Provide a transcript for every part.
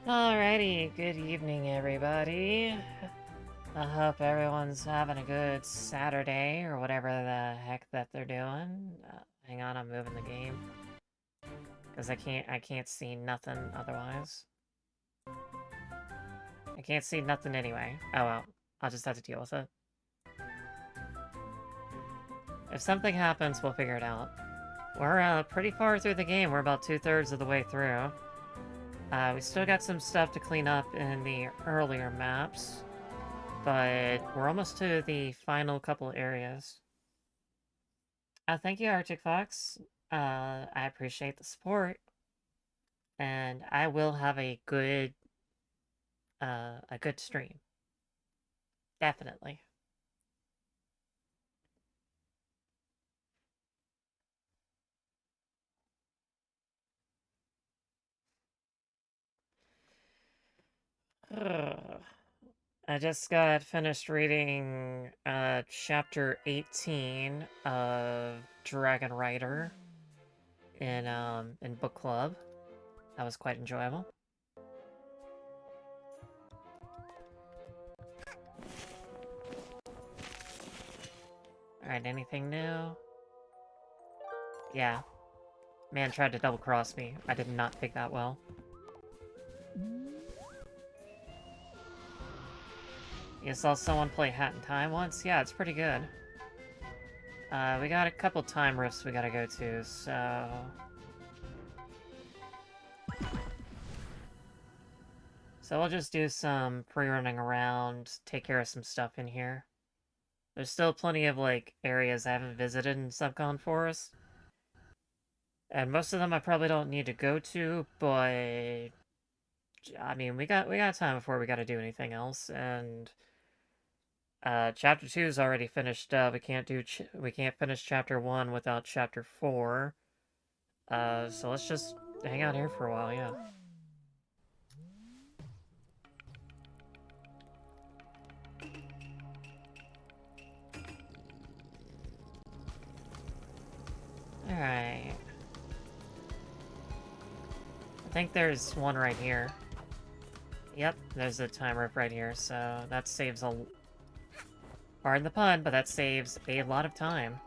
Alrighty, good evening, everybody. I hope everyone's having a good Saturday, or whatever the heck that they're doing. Hang on, I'm moving the game. Because I can't see nothing otherwise. I can't see nothing anyway. Oh well, I'll just have to deal with it. If something happens, we'll figure it out. We're pretty far through the game. We're about 2/3 of the way through. We still got some stuff to clean up in the earlier maps, but we're almost to the final couple areas. Thank you, Arctic Fox. I appreciate the support, and I will have a good stream. Definitely. I just got finished reading chapter 18 of Dragon Rider in book club. That was quite enjoyable. Alright, anything new? Yeah. Man tried to double cross me. I did not pick that well. You saw someone play Hat in Time once? Yeah, it's pretty good. We got a couple time rifts we gotta go to, so... So we'll just do some pre-running around, take care of some stuff in here. There's still plenty of, like, areas I haven't visited in Subcon Forest. And most of them I probably don't need to go to, but... I mean, we got time before we gotta do anything else, and... Chapter 2 is already finished up. We can't finish Chapter 1 without Chapter 4. So let's just hang out here for a while, yeah. Alright. I think there's one right here. Yep, there's a timer right here, so that saves a... Pardon the pun, but that saves a lot of time.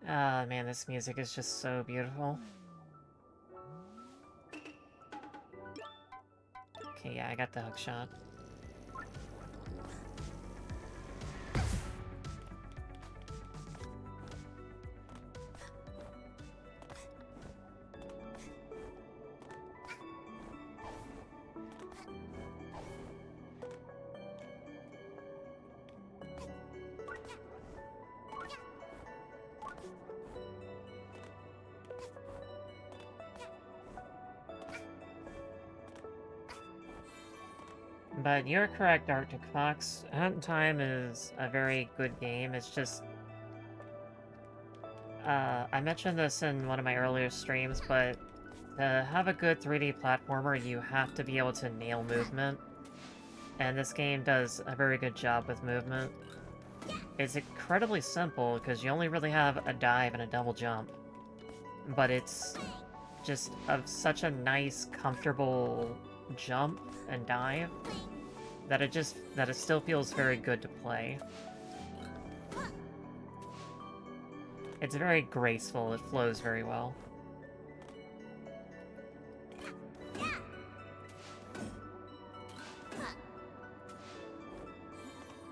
Ah, man, this music is just so beautiful. Okay, yeah, I got the hook shot. But you're correct, Arctic Fox. Hat in Time is a very good game. It's just... I mentioned this in one of my earlier streams, but to have a good 3D platformer, you have to be able to nail movement. And this game does a very good job with movement. It's incredibly simple, because you only really have a dive and a double jump. But it's just such a nice, comfortable jump and dive that it still feels very good to play. It's very graceful, it flows very well.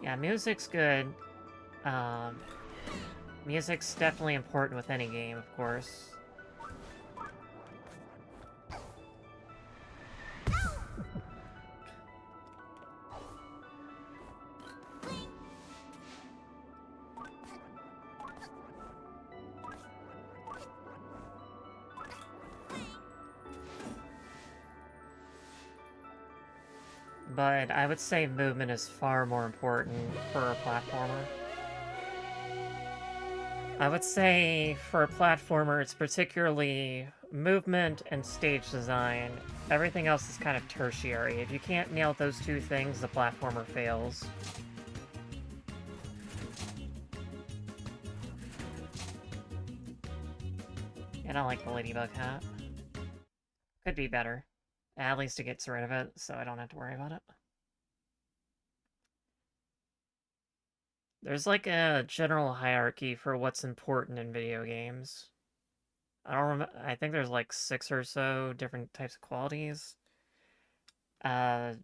Yeah, music's good. Music's definitely important with any game, of course. But I would say movement is far more important for a platformer. I would say for a platformer, it's particularly movement and stage design. Everything else is kind of tertiary. If you can't nail those two things, the platformer fails. And I like the ladybug hat. Could be better. At least it gets rid of it, so I don't have to worry about it. There's like a general hierarchy for what's important in video games. I don't remember. I think there's like 6 or so different types of qualities. Uh,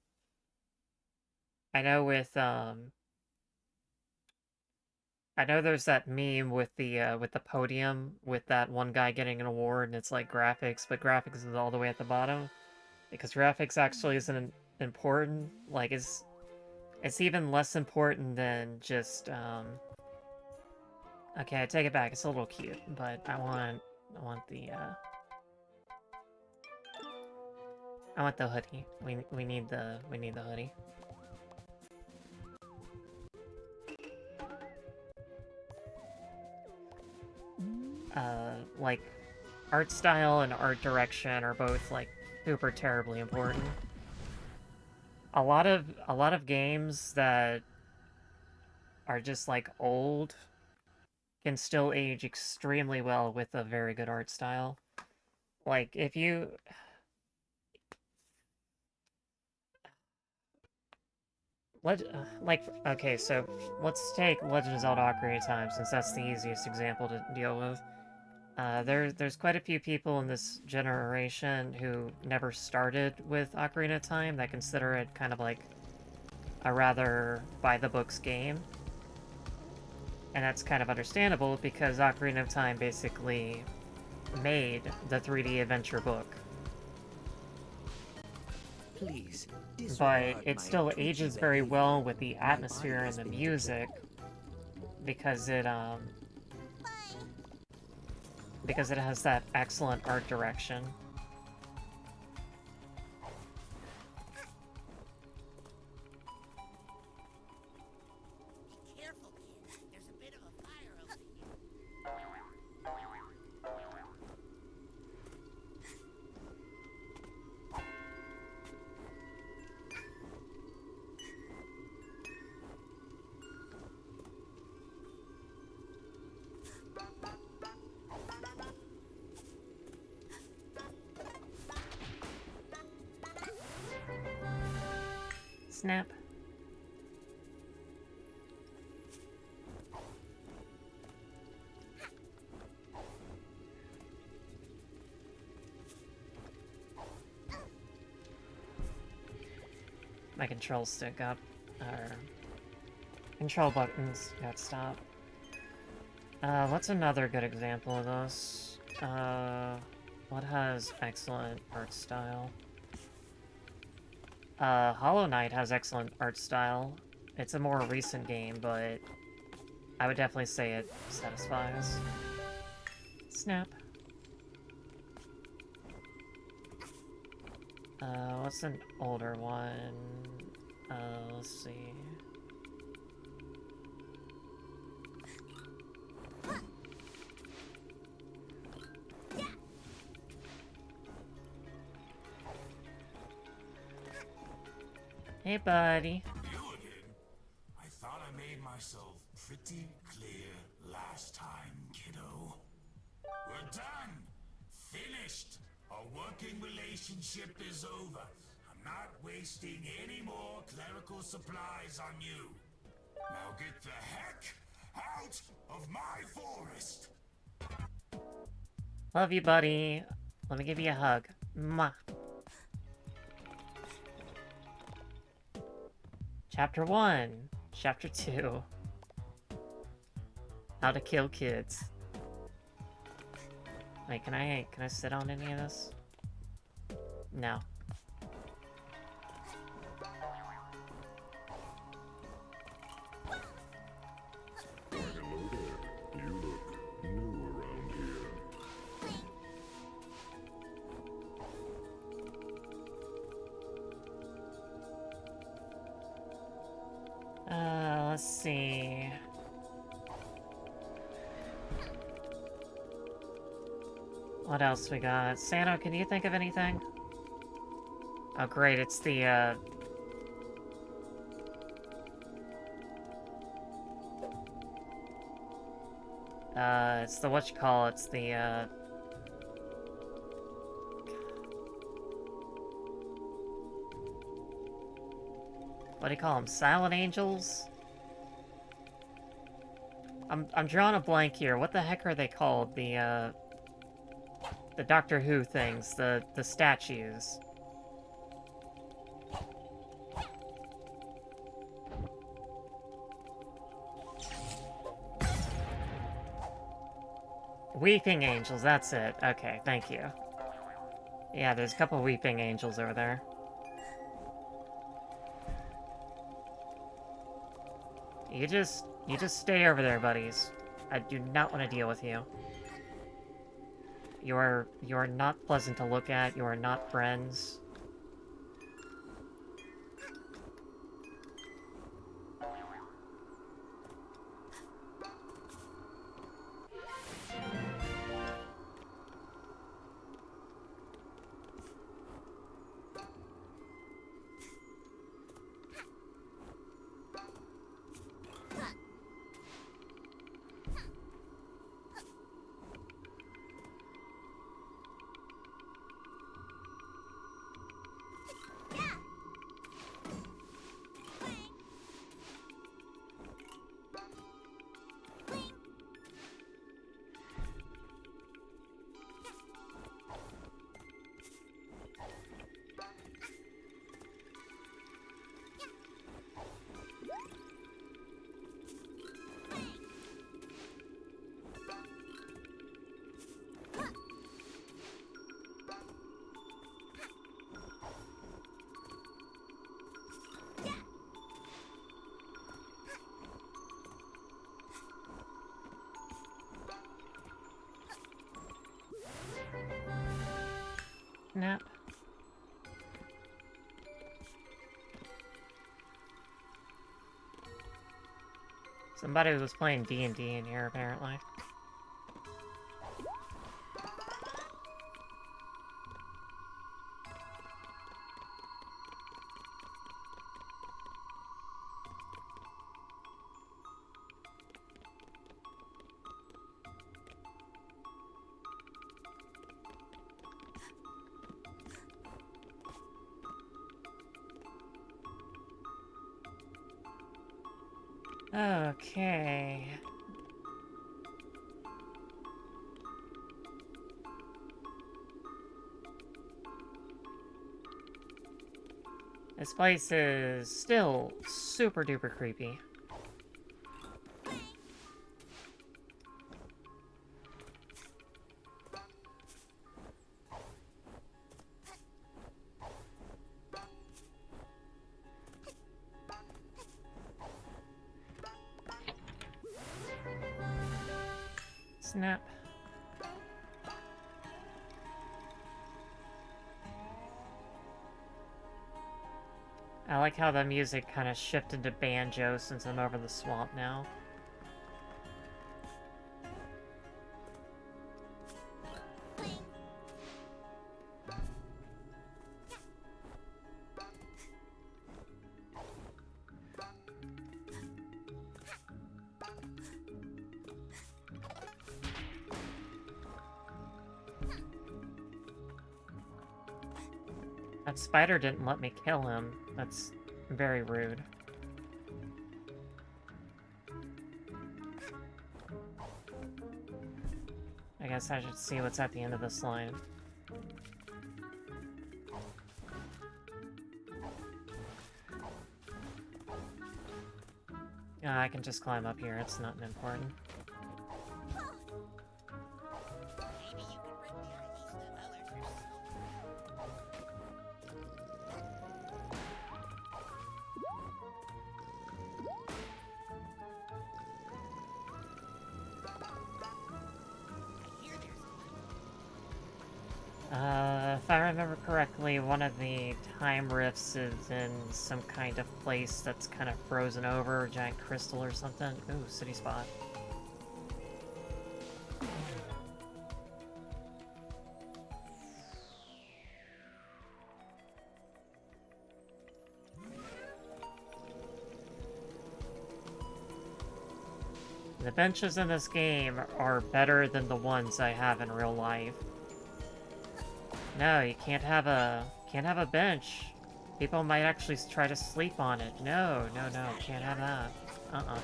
I know with I know there's that meme with the podium with that one guy getting an award and it's like graphics, but graphics is all the way at the bottom because graphics actually isn't important. Like it's even less important than just Okay, I take it back. It's a little cute, but I want the hoodie. We need the hoodie. Like art style and art direction are both like super terribly important. A lot of games that are just like old can still age extremely well with a very good art style. Like if you okay, so let's take Legend of Zelda Ocarina of Time since that's the easiest example to deal with. There's quite a few people in this generation who never started with Ocarina of Time that consider it kind of like a rather by-the-books game. And that's kind of understandable because Ocarina of Time basically made the 3D adventure book. Please, but it still ages very well with the atmosphere and the music because it has that excellent art direction. Be careful, kid. There's a bit of a fire over Snap. My control stick got, control buttons got stopped. What's another good example of this? What has excellent art style? Hollow Knight has excellent art style. It's a more recent game, but I would definitely say it satisfies. Snap. What's an older one? Let's see. Hey, buddy. You again? I thought I made myself pretty clear last time, kiddo. We're done. Finished. Our working relationship is over. I'm not wasting any more clerical supplies on you. Now get the heck out of my forest! Love you, buddy. Let me give you a hug. Mwah. Chapter 1. Chapter 2. How to kill kids. Wait, can I sit on any of this? No. Hello there. You look new around here. Let's see. What else we got? Sano, can you think of anything? Oh, great, it's the, it's the whatchamacallit, it's the, what do you call them? Silent Angels? I'm drawing a blank here. What the heck are they called? The Doctor Who things, the statues. Weeping Angels, that's it. Okay, thank you. Yeah, there's a couple Weeping Angels over there. You just stay over there, buddies. I do not want to deal with you. You are not pleasant to look at. You are not friends. Nap. Somebody was playing D&D in here, apparently. Okay. This place is still super duper creepy. Snap. I like how the music kind of shifted to banjo since I'm over the swamp now. That spider didn't let me kill him. That's very rude. I guess I should see what's at the end of this line. I can just climb up here, it's not important. Maybe you could bring me a piece of other If I remember correctly, one of the time rifts is in some kind of place that's kind of frozen over, a giant crystal or something. Ooh, city spot. The benches in this game are better than the ones I have in real life. No, you can't have a bench. People might actually try to sleep on it. No, no, no, can't have that. Uh-uh.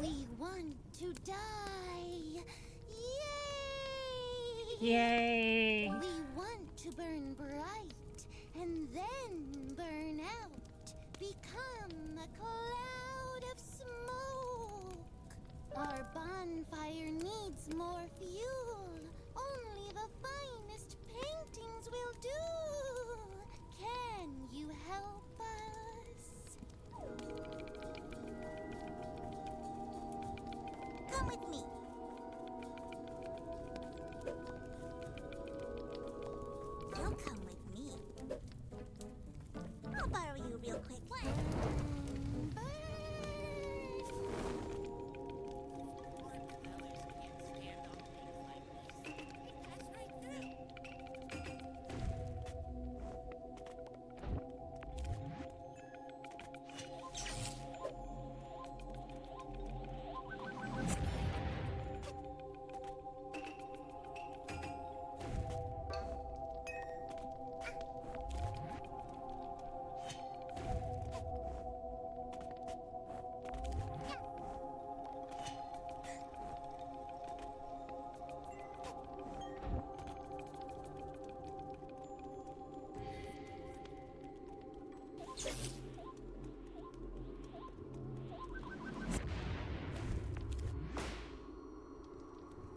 We want to die. Yay! Yay! We want to burn bright and then burn out, become a cloud of smoke. Our bonfire needs more fuel. Only the finest paintings will do. Can you help us? Come with me. You'll come with me. I'll borrow you real quick.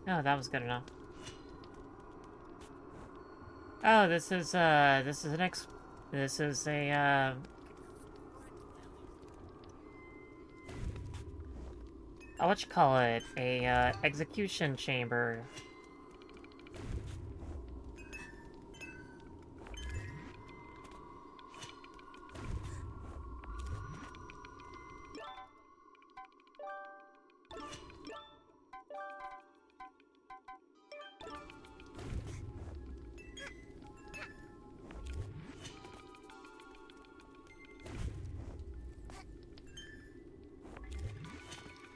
Oh, that was good enough. Oh, this is a, oh, what you call it? A, execution chamber.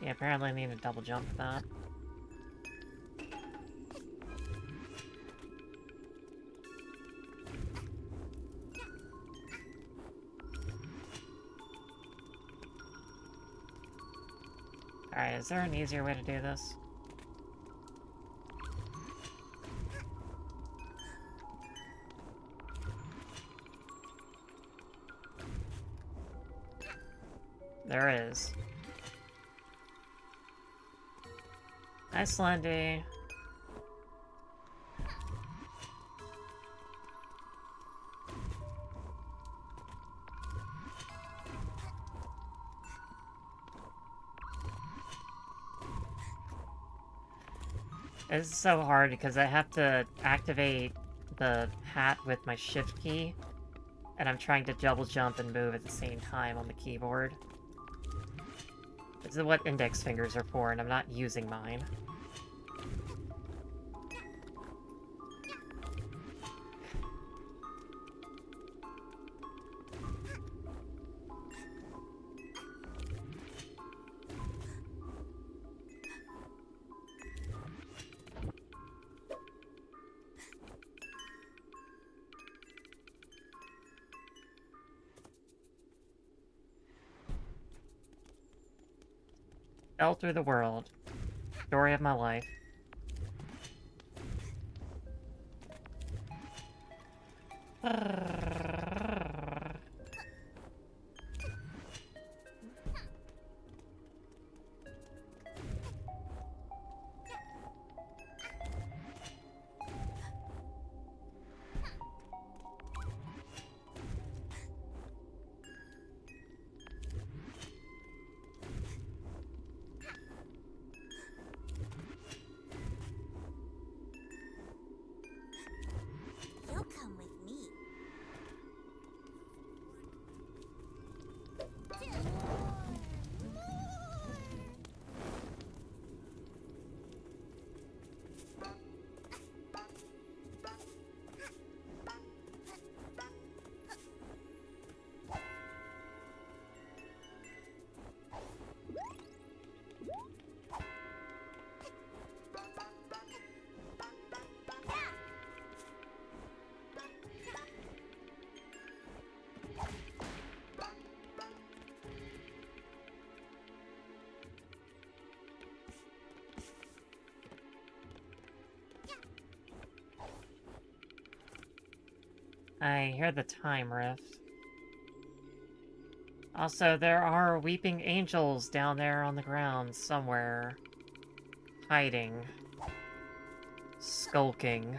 Yeah, apparently I need to double jump for that. Alright, is there an easier way to do this? There is. Nice, Lundy. It's so hard because I have to activate the hat with my shift key, and I'm trying to double jump and move at the same time on the keyboard. This is what index fingers are for, and I'm not using mine. Fell through the world. Story of my life. I hear the time rift. Also, there are weeping angels down there on the ground somewhere. Hiding. Skulking.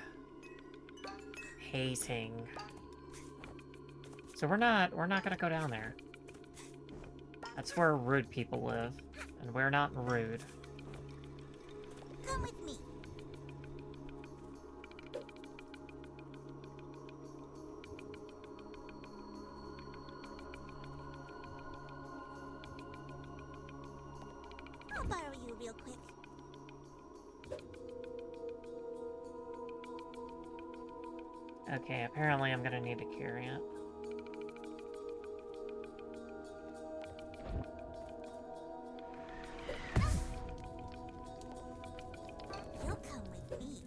Hating. So we're not gonna go down there. That's where rude people live. And we're not rude. Come with me. I'll borrow you real quick. Okay, apparently I'm gonna need to carry it. You'll come with me.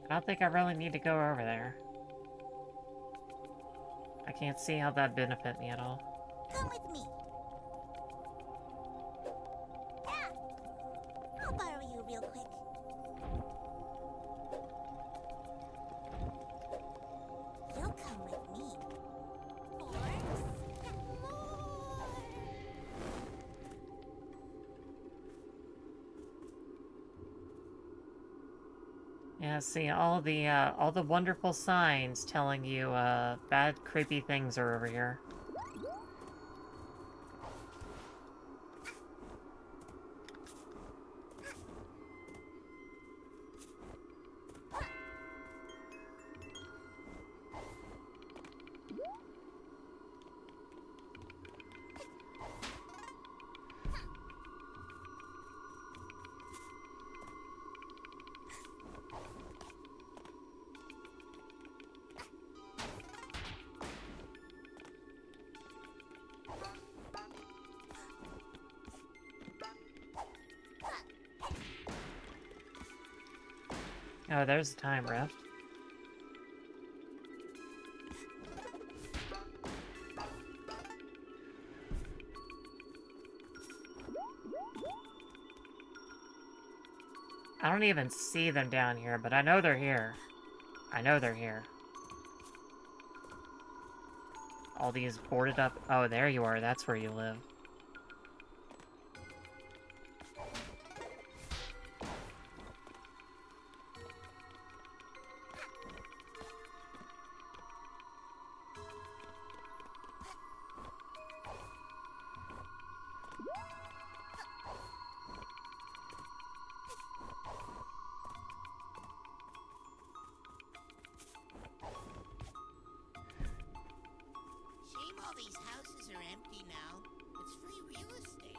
I don't think I really need to go over there. I can't see how that'd benefit me at all. Come with me. Yeah. I'll borrow you real quick. You'll come with me. Force more. Yeah, see, all the wonderful signs telling you, bad, creepy things are over here. Oh, there's a time rift. I don't even see them down here, but I know they're here. I know they're here. All these boarded up... Oh, there you are. That's where you live. Shame all these houses are empty now. It's free real estate.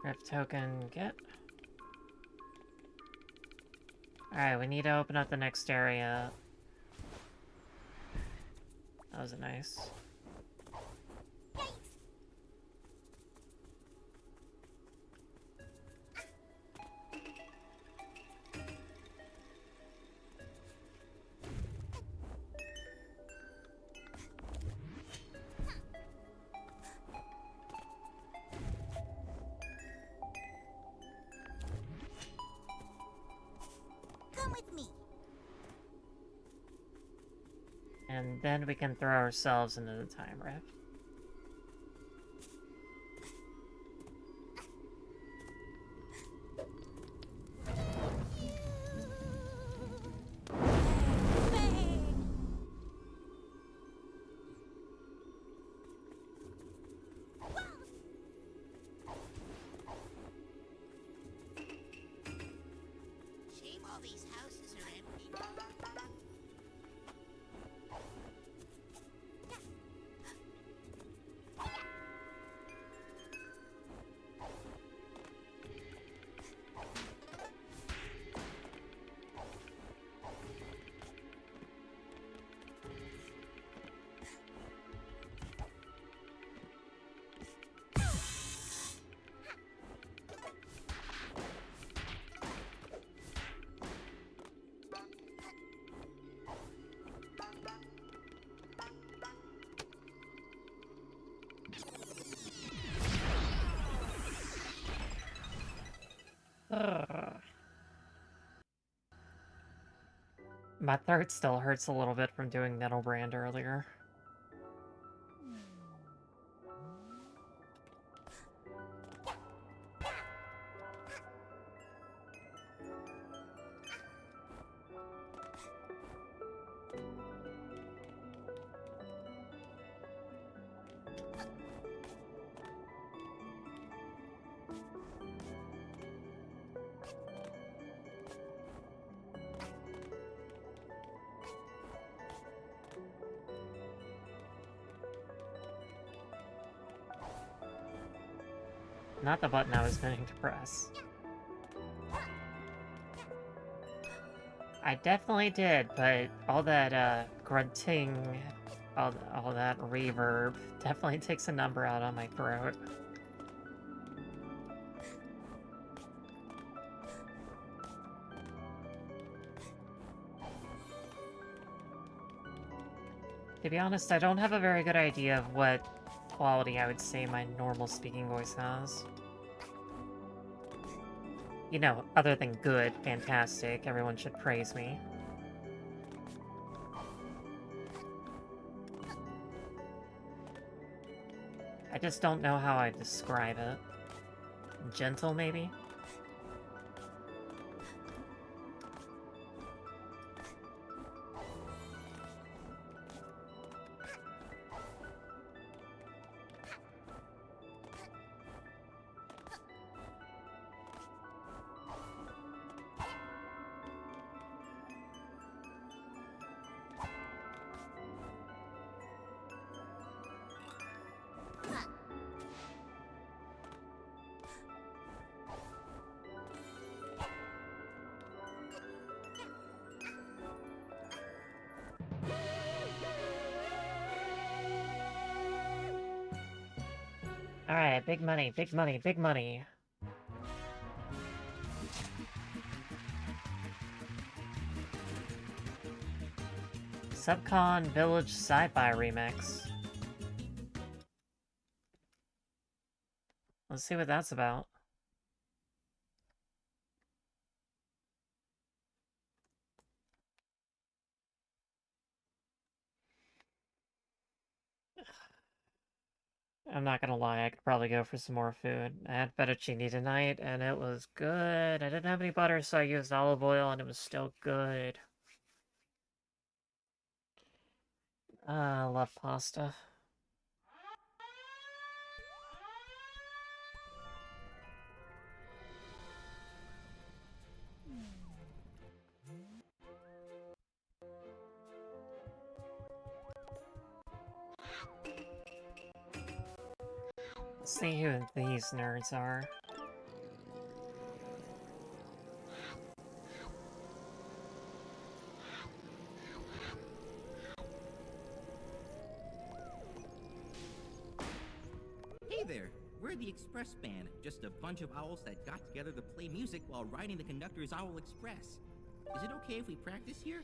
Rift token, get. Alright, we need to open up the next area. That was nice. Come with me. And then we can throw ourselves into the time rift. Bang! My throat still hurts a little bit from doing Nettlebrand earlier. Not the button I was meaning to press. I definitely did, but all that, grunting, all that reverb definitely takes a number out on my throat. To be honest, I don't have a very good idea of what quality I would say my normal speaking voice has. You know, other than good, fantastic, everyone should praise me. I just don't know how I'd describe it. Gentle, maybe? Alright, big money, big money, big money. Subcon Village Sci-Fi Remix. Let's see what that's about. I'm not gonna lie, I could probably go for some more food. I had fettuccine tonight, and it was good. I didn't have any butter, so I used olive oil, and it was still good. I love pasta. Let's see who these nerds are. Hey there! We're the Express Band, just a bunch of owls that got together to play music while riding the conductor's Owl Express. Is it okay if we practice here?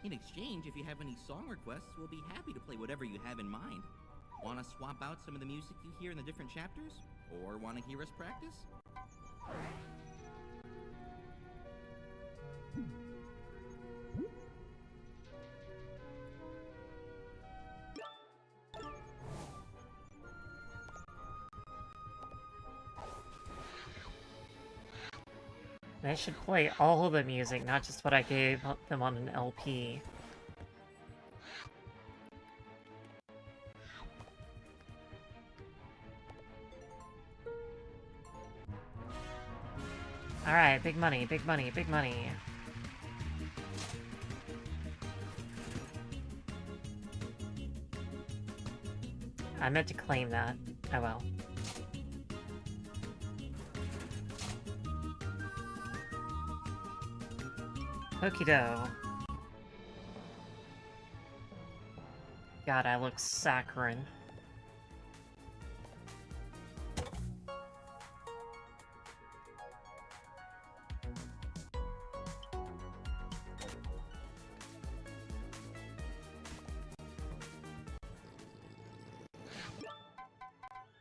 In exchange, if you have any song requests, we'll be happy to play whatever you have in mind. Want to swap out some of the music you hear in the different chapters? Or want to hear us practice? They should play all of the music, not just what I gave them on an LP. Alright, big money, big money, big money. I meant to claim that. Oh well. Okie doke. God, I look saccharine.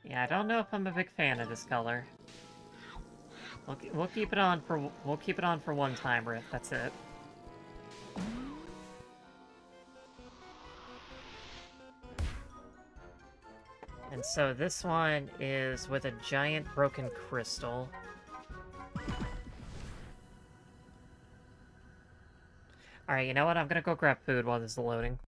Yeah, I don't know if I'm a big fan of this color. We'll keep it on for one time, Riff. That's it. And so this one is with a giant broken crystal. Alright, you know what? I'm gonna go grab food while this is loading.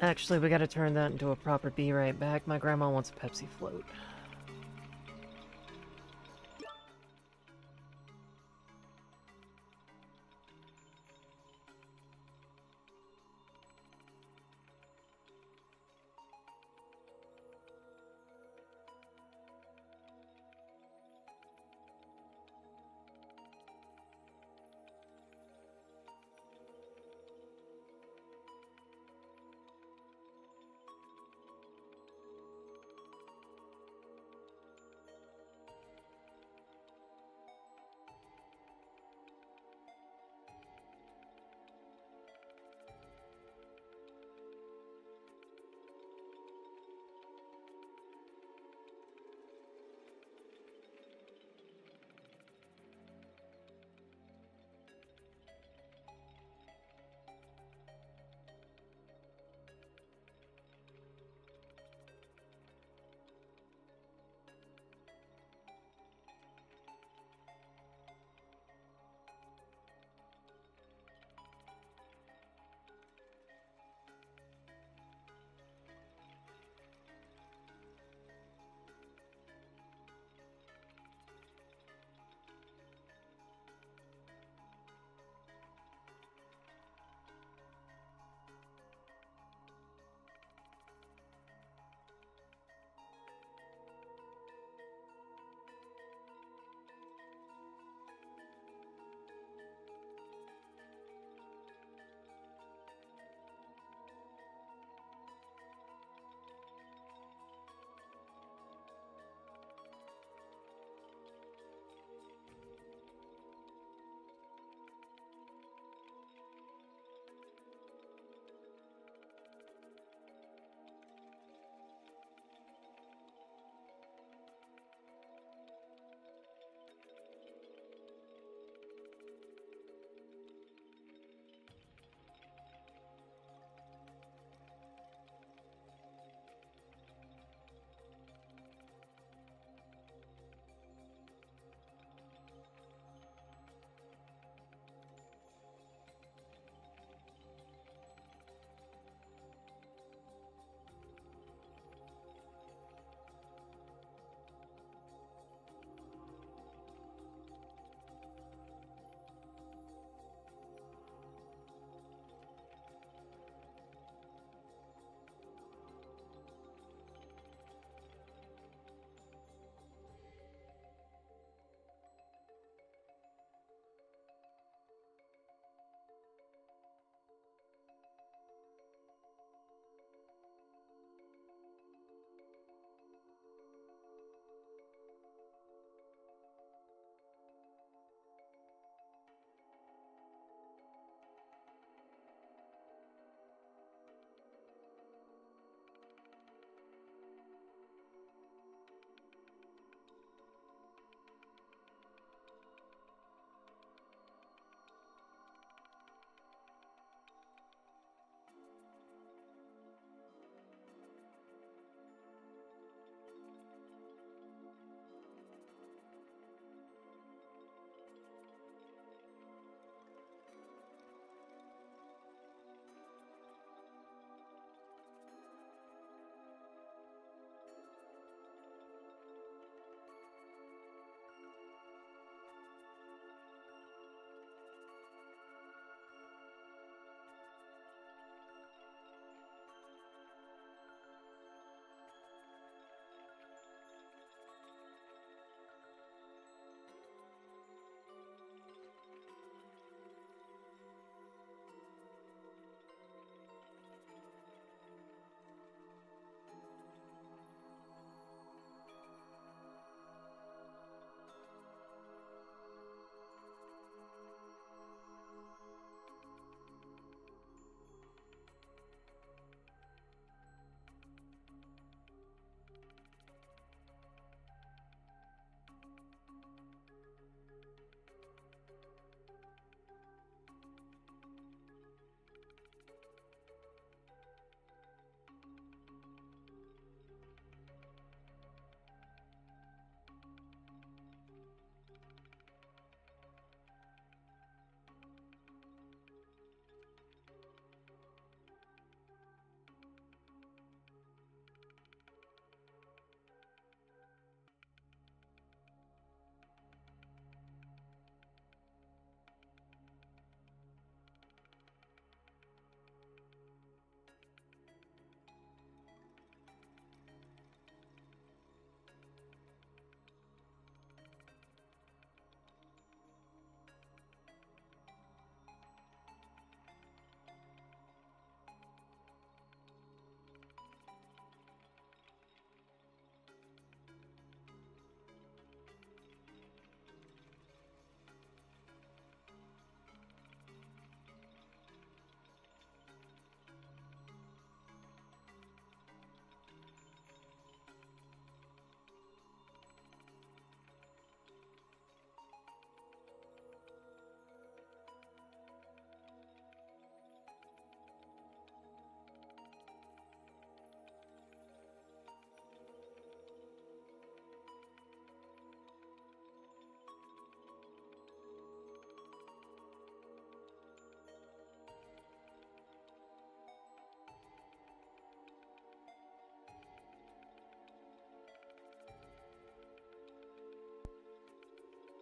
Actually, we gotta turn that into a proper be right back. My grandma wants a Pepsi float.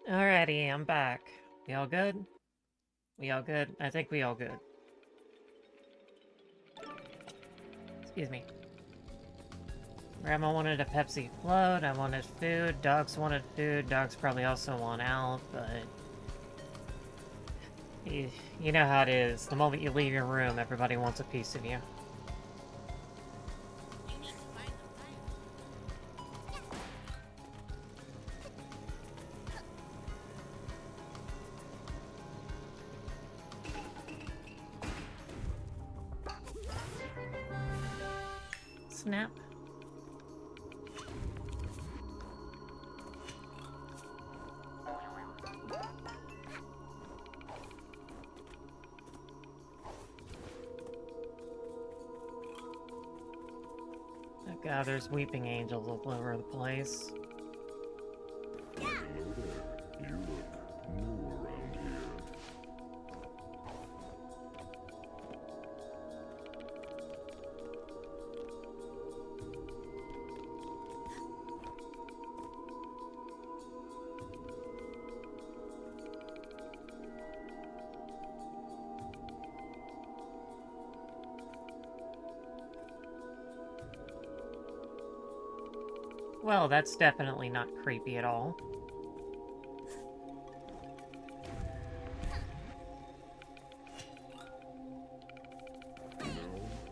Alrighty, I'm back. We all good? We all good? I think we all good. Excuse me. Grandma wanted a Pepsi float, I wanted food, dogs wanted food, dogs probably also want out, but... You know how it is. The moment you leave your room, everybody wants a piece of you. You need to find the pipe. Snap. Oh god, there's weeping angels all over the place. Hello there. You look new around here. Well, that's definitely not creepy at all. No,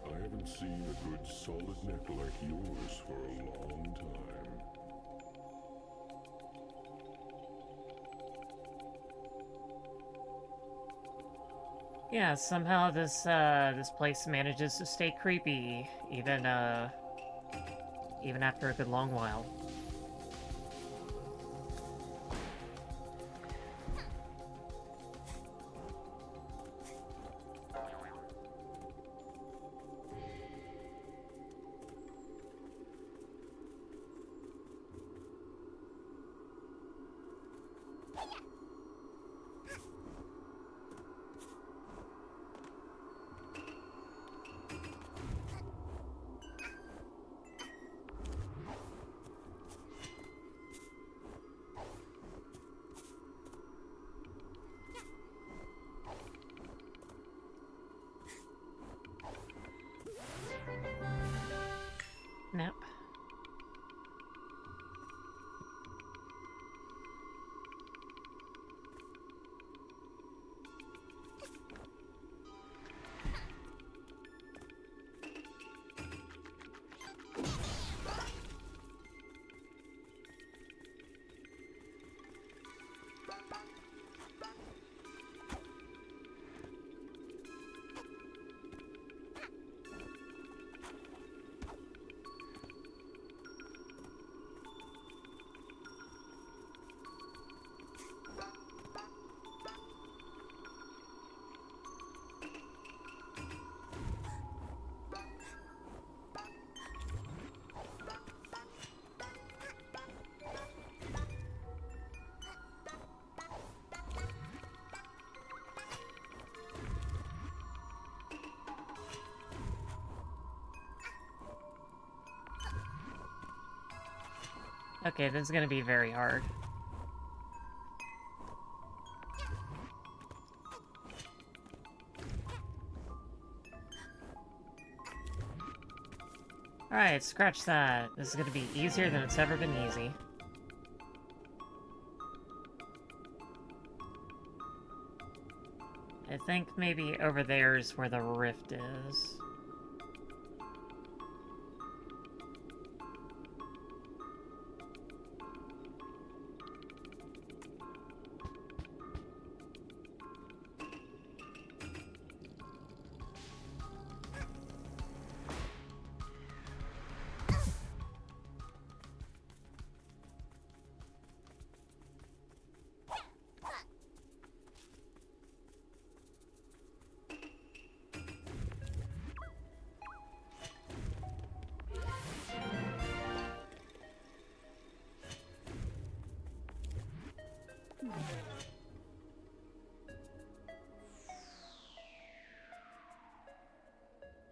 I haven't seen a good solid neck like yours for a long time. Yeah, somehow this place manages to stay creepy, even after a good long while. Nap. Okay, this is gonna be very hard. Alright, scratch that. This is gonna be easier than it's ever been easy. I think maybe over there is where the rift is.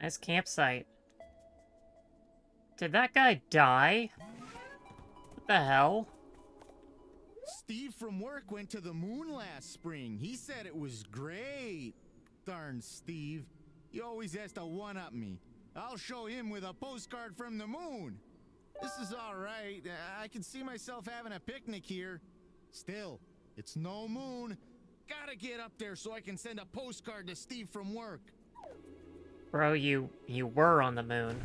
Nice campsite. Did that guy die? What the hell? Steve from work went to the moon last spring. He said it was great. Darn Steve. He always has to one-up me. I'll show him with a postcard from the moon. This is all right. I can see myself having a picnic here. Still, it's no moon. Gotta get up there so I can send a postcard to Steve from work. Bro, you were on the moon.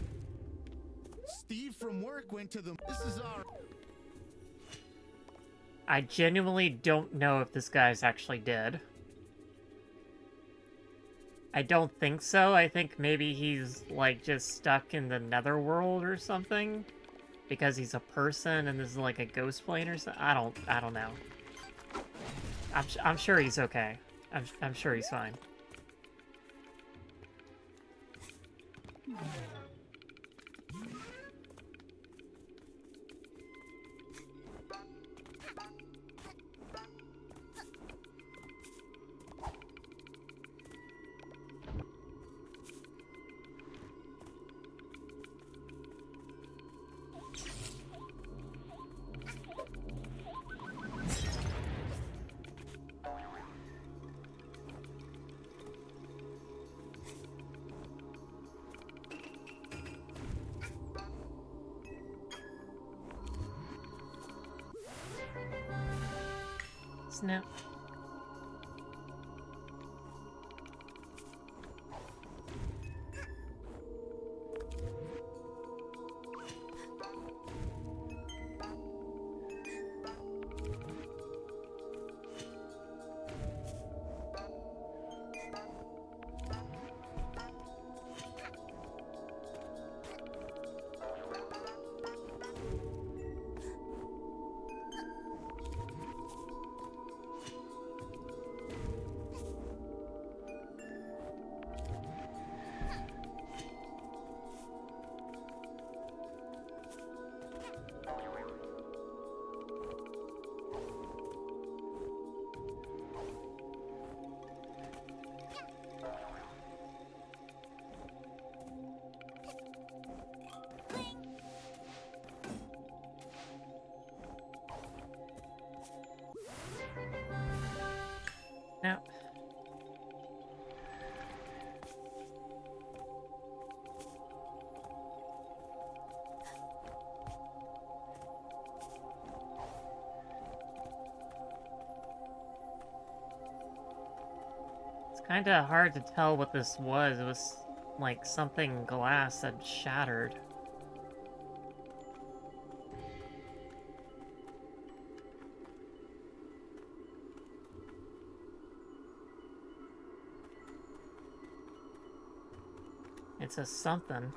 Steve from work went to the... This is all right. I genuinely don't know if this guy's actually dead. I don't think so. I think maybe he's, like, just stuck in the netherworld or something. Because he's a person and this is like a ghost plane or something. I don't know. I'm sure he's okay. I'm sure he's fine. Snap. Now, it's kind of hard to tell what this was. It was like something glass that shattered. It's a something.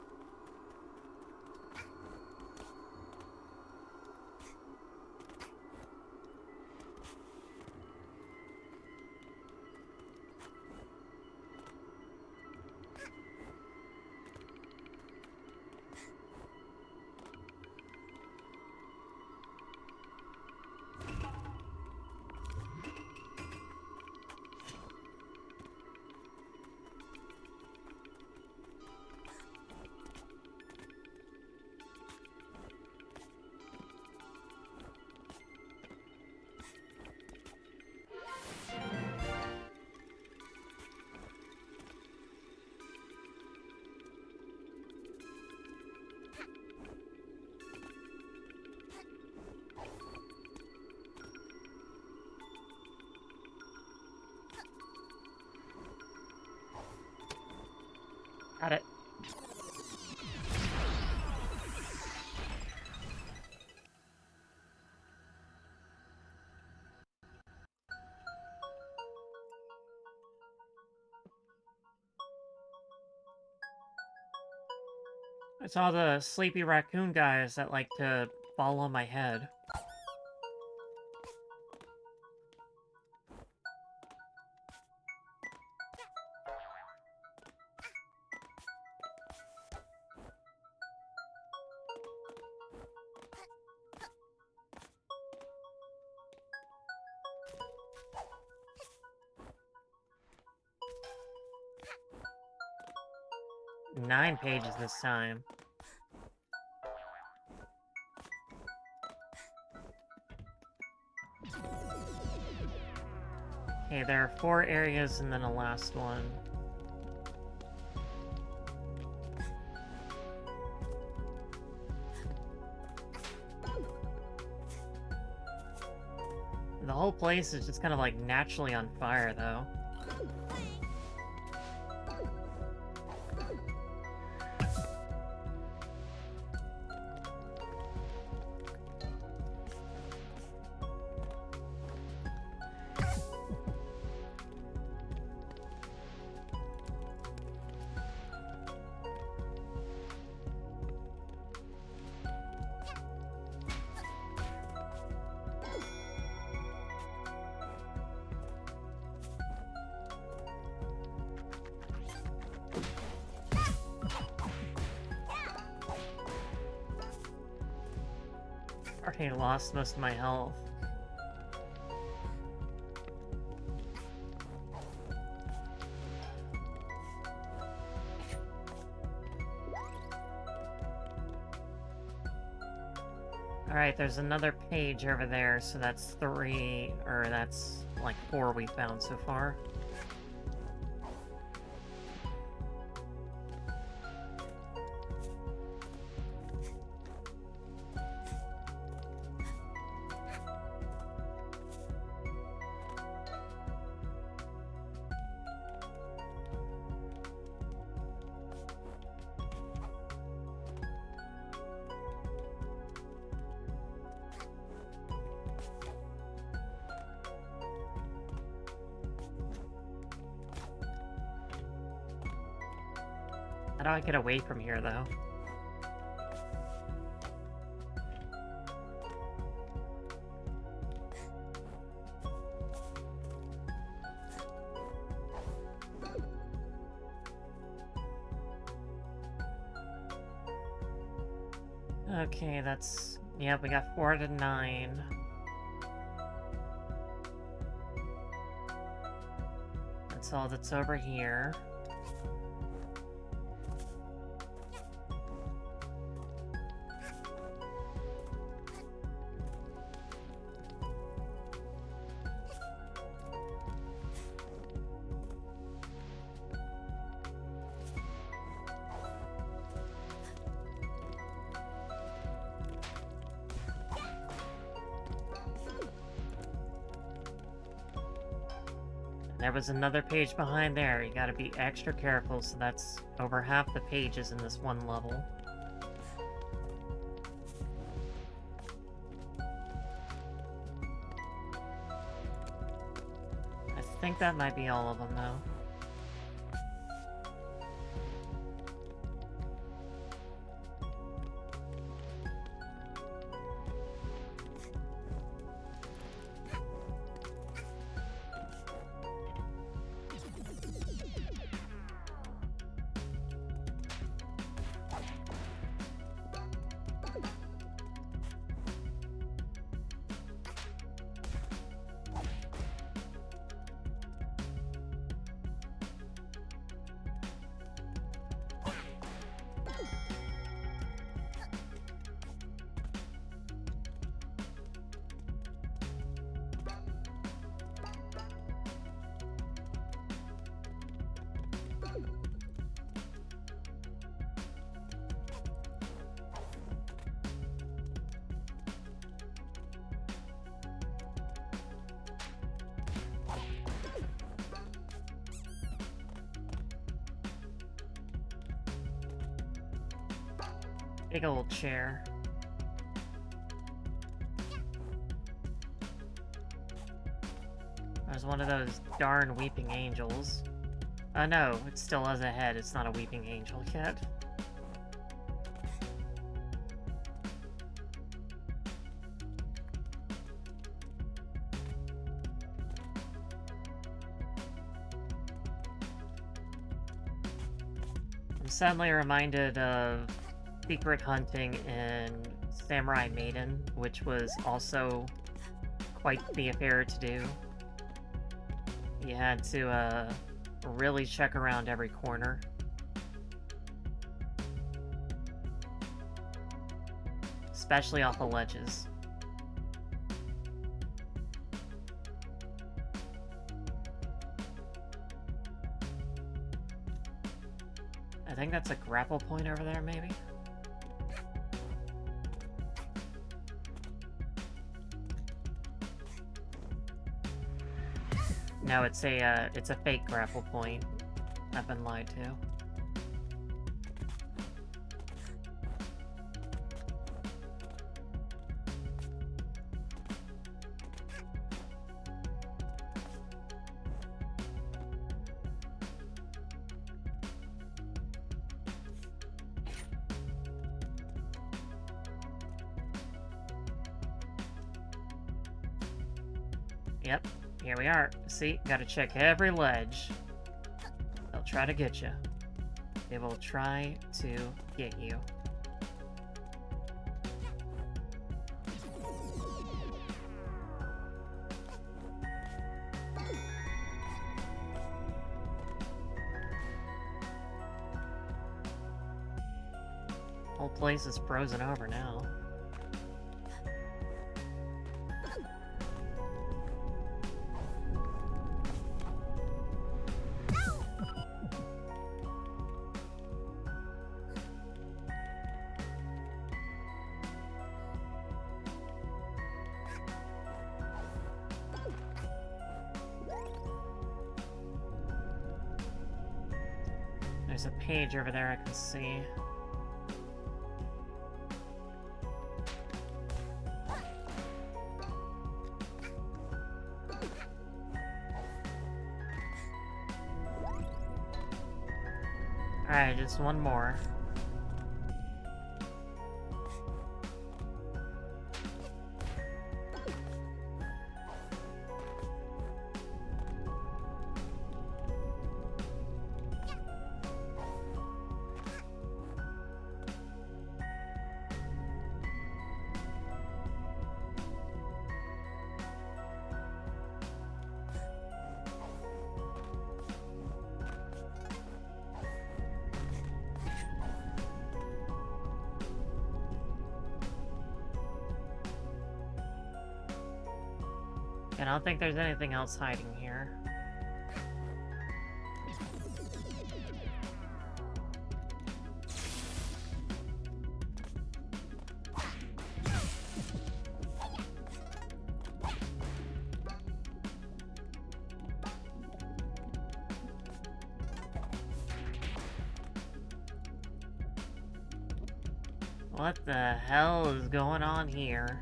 Got it. It's all the sleepy raccoon guys that like to fall on my head. Nine pages this time. Okay, there are 4 areas and then a last one. The whole place is just kind of like naturally on fire, though. Already lost most of my health. Alright, there's another page over there, so that's 3, or that's like 4 we found so far. How do I get away from here, though? Okay, that's... Yep, we got 4 to 9. That's all that's over here. There was another page behind there. You gotta be extra careful, so that's over half the pages in this one level. I think that might be all of them, though. Big old chair. There's one of those darn weeping angels. No, it still has a head. It's not a weeping angel yet. I'm suddenly reminded of secret hunting in Samurai Maiden, which was also quite the affair to do. You had to really check around every corner. Especially off the ledges. I think that's a grapple point over there, maybe? No, it's a fake grapple point. I've been lied to. Yep, here we are. See, gotta check every ledge. They'll try to get you. They will try to get you. Whole place is frozen over now. There's a page over there I can see. Alright, just one more. And I don't think there's anything else hiding here. What the hell is going on here?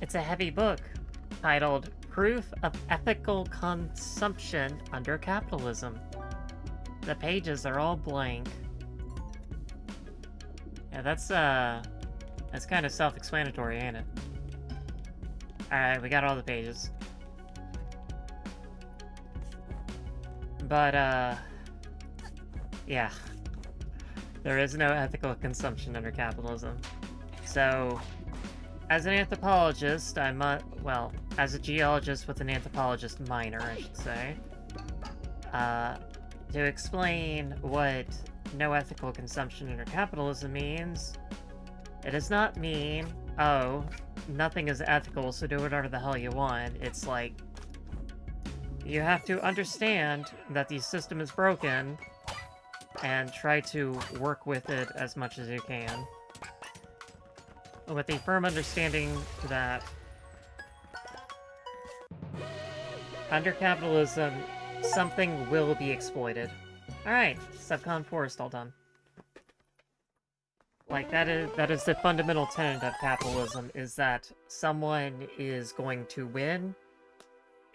It's a heavy book titled Proof of Ethical Consumption Under Capitalism. The pages are all blank. Yeah, that's kind of self-explanatory, ain't it? Alright, we got all the pages. But, yeah. There is no ethical consumption under capitalism. So, as an anthropologist, well, as a geologist with an anthropologist minor, I should say, to explain what no ethical consumption under capitalism means, it does not mean, oh, nothing is ethical, so do whatever the hell you want. It's like, you have to understand that the system is broken and try to work with it as much as you can, with a firm understanding that under capitalism, something will be exploited. Alright, Subcon Forest all done. Like, that is the fundamental tenet of capitalism, is that someone is going to win,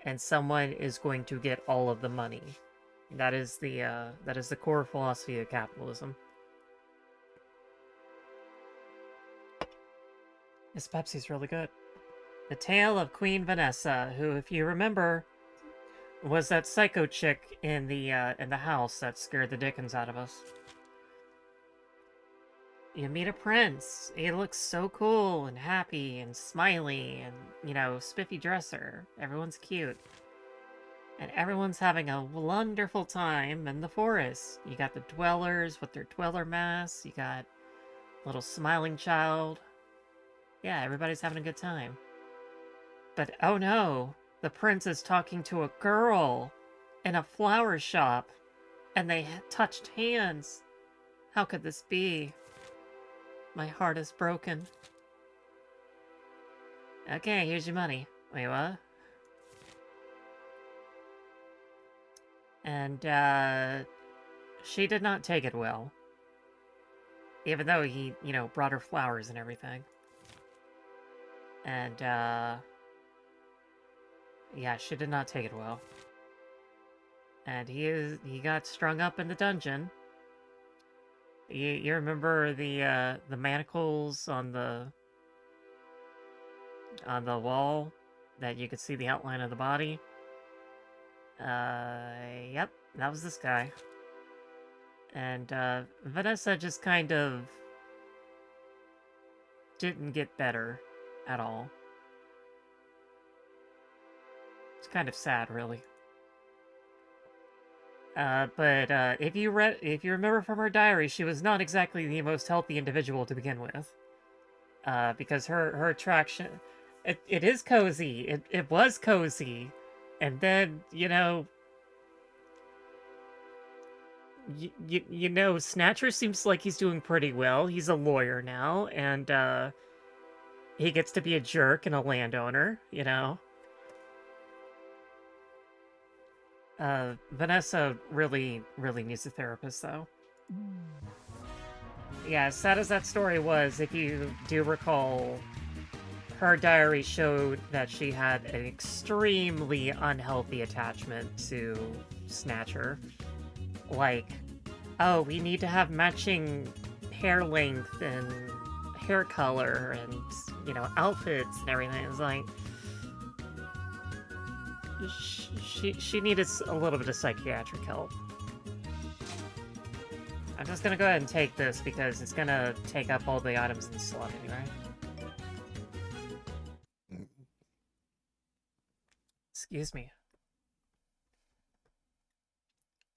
and someone is going to get all of the money. That is the core philosophy of capitalism. This Pepsi's really good. The Tale of Queen Vanessa, who, if you remember, was that psycho chick in the house that scared the dickens out of us. You meet a prince. He looks so cool and happy and smiley and, you know, spiffy dresser. Everyone's cute. And everyone's having a wonderful time in the forest. You got the dwellers with their dweller masks. You got little smiling child. Yeah, everybody's having a good time. But oh no, the prince is talking to a girl in a flower shop, and they touched hands. How could this be? My heart is broken. Okay, here's your money. Wait, what? And, she did not take it well. Even though he, you know, brought her flowers and everything. And, yeah, she did not take it well. And he got strung up in the dungeon. You remember the manacles on the wall that you could see the outline of the body? Yep, that was this guy. And, Vanessa just kind of didn't get better at all. It's kind of sad, really. But if you remember from her diary, she was not exactly the most healthy individual to begin with. Because her attraction, it is cozy. It was cozy, and then you know, you know, Snatcher seems like he's doing pretty well. He's a lawyer now, and he gets to be a jerk and a landowner. You know. Vanessa really needs a therapist, though. Yeah, as sad as that story was, if you do recall, her diary showed that she had an extremely unhealthy attachment to Snatcher. Like, oh, we need to have matching hair length and hair color and, you know, outfits and everything. It's like, she needed a little bit of psychiatric help. I'm just gonna go ahead and take this because it's gonna take up all the items in the slot anyway. Excuse me.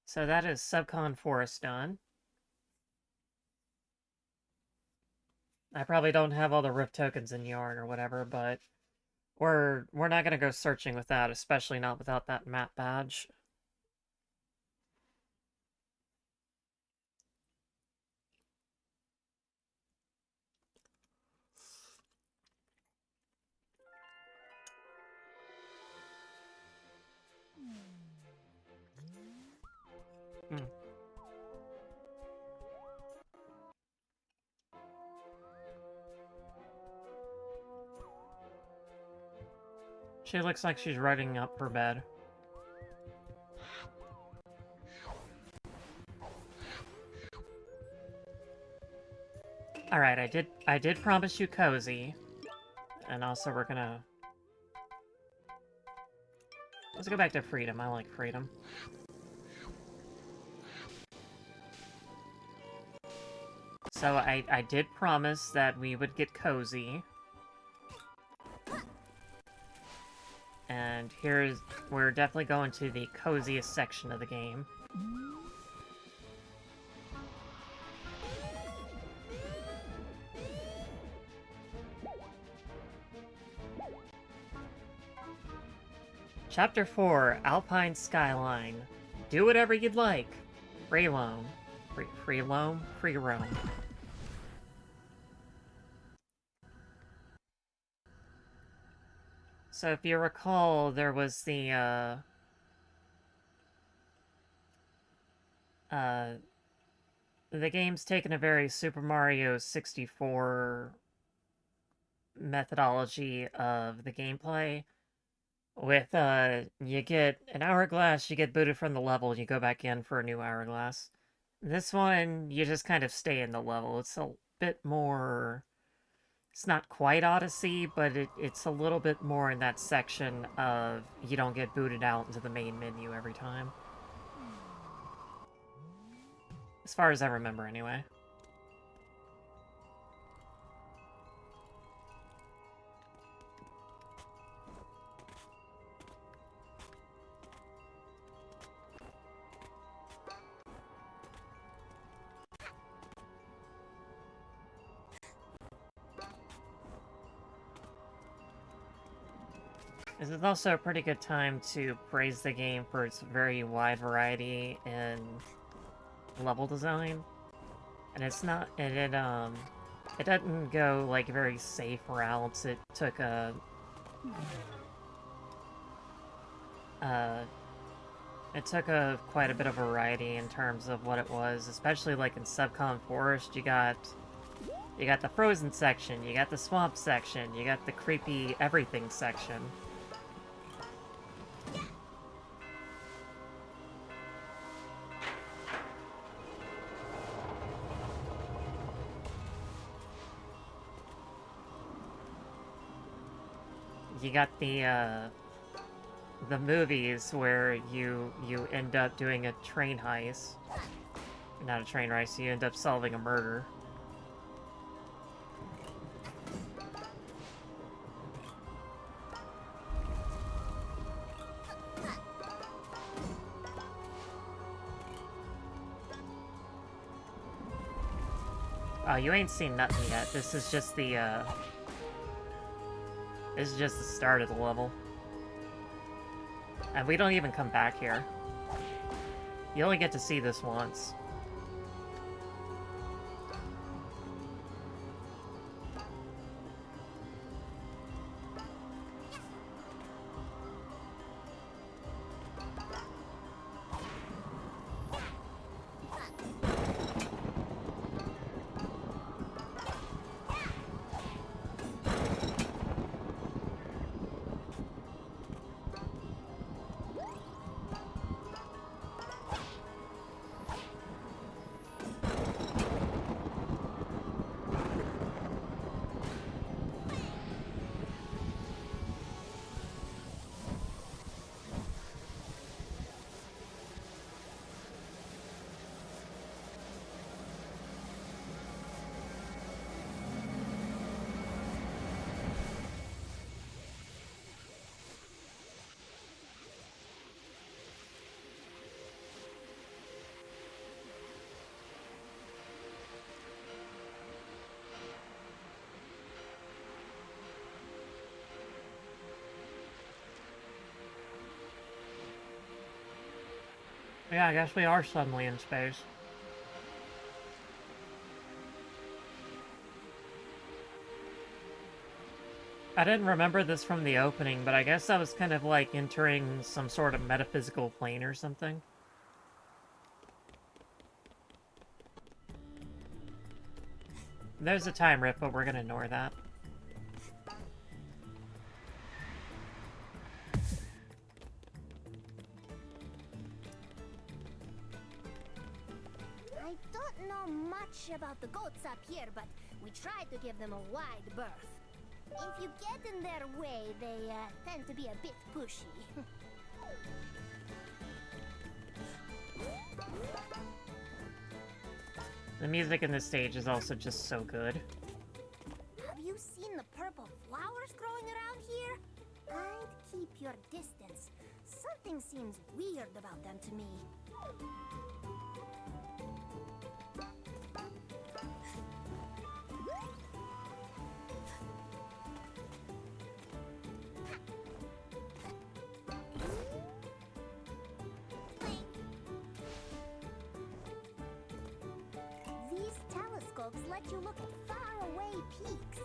So that is Subcon Forest done. I probably don't have all the Rift tokens in Yarn or whatever, but we're not gonna go searching with that, especially not without that map badge. Hmm. She looks like she's writing up for bed. Alright, I did promise you cozy. And also we're gonna... Let's go back to freedom. I like freedom. So I did promise that we would get cozy. And we're definitely going to the coziest section of the game. Chapter 4, Alpine Skyline. Do whatever you'd like. Free roam. Free roam? Free roam. So if you recall, there was the game's taken a very Super Mario 64 methodology of the gameplay. With, you get an hourglass, you get booted from the level, you go back in for a new hourglass. This one, you just kind of stay in the level. It's a bit more... It's not quite Odyssey, but it's a little bit more in that section of you don't get booted out into the main menu every time. As far as I remember, anyway. This is also a pretty good time to praise the game for its very wide variety in level design. And it's not, and it doesn't go, like, very safe routes. It took quite a bit of variety in terms of what it was, especially, like, in Subcon Forest. You got the frozen section, you got the swamp section, you got the creepy everything section. You got the movies where you end up doing a train heist. Not a train heist, you end up solving a murder. Oh, you ain't seen nothing yet. This is just the start of the level. And we don't even come back here. You only get to see this once. Yeah, I guess we are suddenly in space. I didn't remember this from the opening, but I guess I was kind of like entering some sort of metaphysical plane or something. There's a time rip, but we're gonna ignore that. I don't know much about the goats up here, but we try to give them a wide berth. If you get in their way, they tend to be a bit pushy. The music in this stage is also just so good. Have you seen the purple flowers growing around here? I'd keep your distance. Something seems weird about them to me. These telescopes let you look at faraway peaks.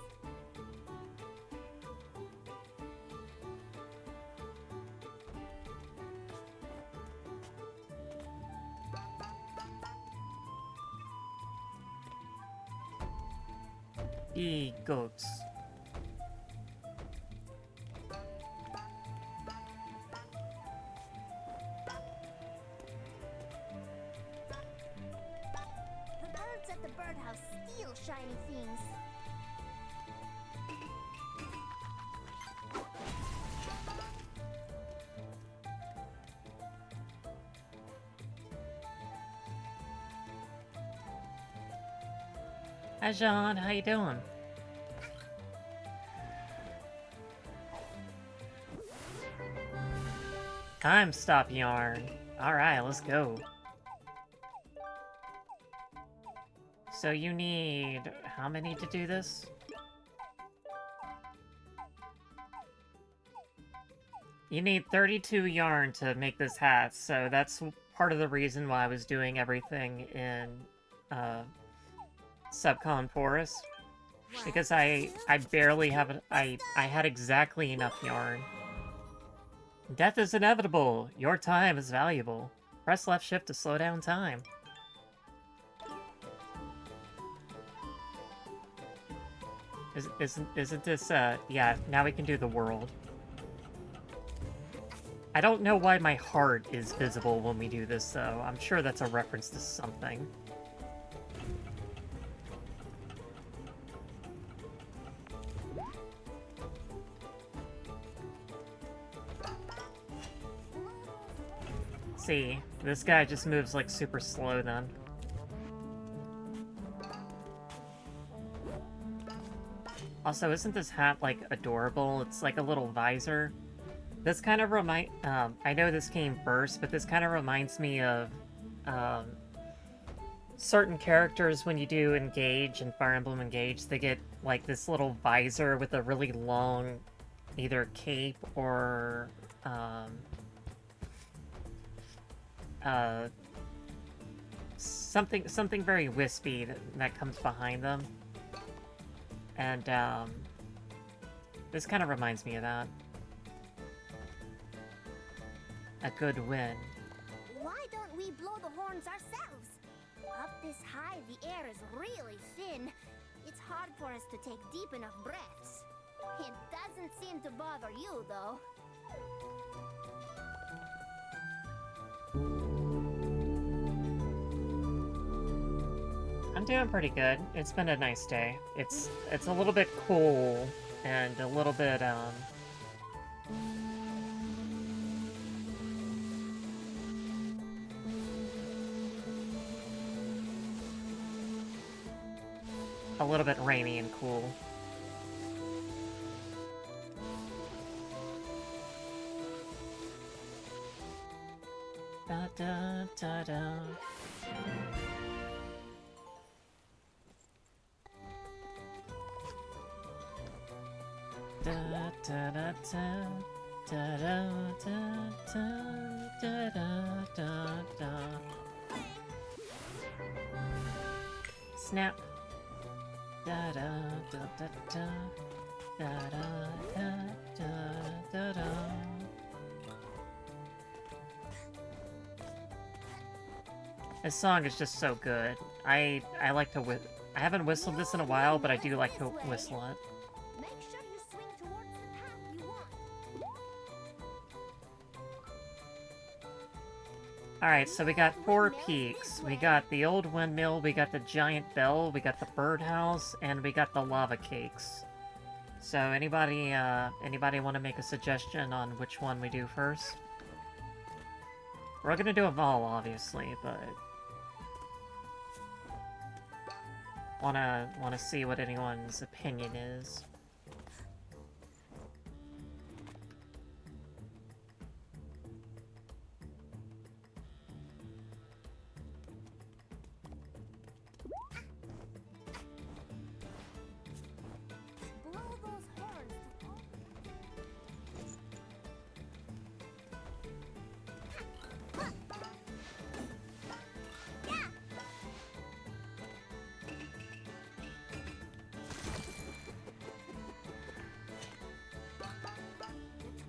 Goats. The birds at the birdhouse steal shiny things. Hi, John. How you doing? Time stop yarn. Alright, let's go. So you need how many to do this? You need 32 yarn to make this hat, so that's part of the reason why I was doing everything in Subcon Forest. Because I barely have it. I had exactly enough yarn. Death is inevitable. Your time is valuable. Press left shift to slow down time. Isn't this, yeah, now we can do the world. I don't know why my heart is visible when we do this, though. I'm sure that's a reference to something. See, this guy just moves, like, super slow, then. Also, isn't this hat, like, adorable? It's like a little visor. This kind of I know this came first, but this kind of reminds me of, certain characters when you do Engage and Fire Emblem Engage. They get, like, this little visor with a really long, either cape or, something very wispy that comes behind them. And, this kind of reminds me of that. A good win. Why don't we blow the horns ourselves? Up this high, the air is really thin. It's hard for us to take deep enough breaths. It doesn't seem to bother you, though. I'm doing pretty good. It's been a nice day. It's a little bit cool and a little bit, a little bit rainy and cool. Da da da da. Da da da da da da da da da da da. Snap. Da da da da da da da da da da. This song is just so good. I like to I haven't whistled this in a while, but I do like to whistle it. Make sure you swing towards the path you want. Alright, so we got 4 peaks. We got the old windmill, we got the giant bell, we got the birdhouse, and we got the lava cakes. So anybody want to make a suggestion on which one we do first? We're gonna do them all, obviously, but wanna see what anyone's opinion is. Blow those horns to The Twilight Bell is this way.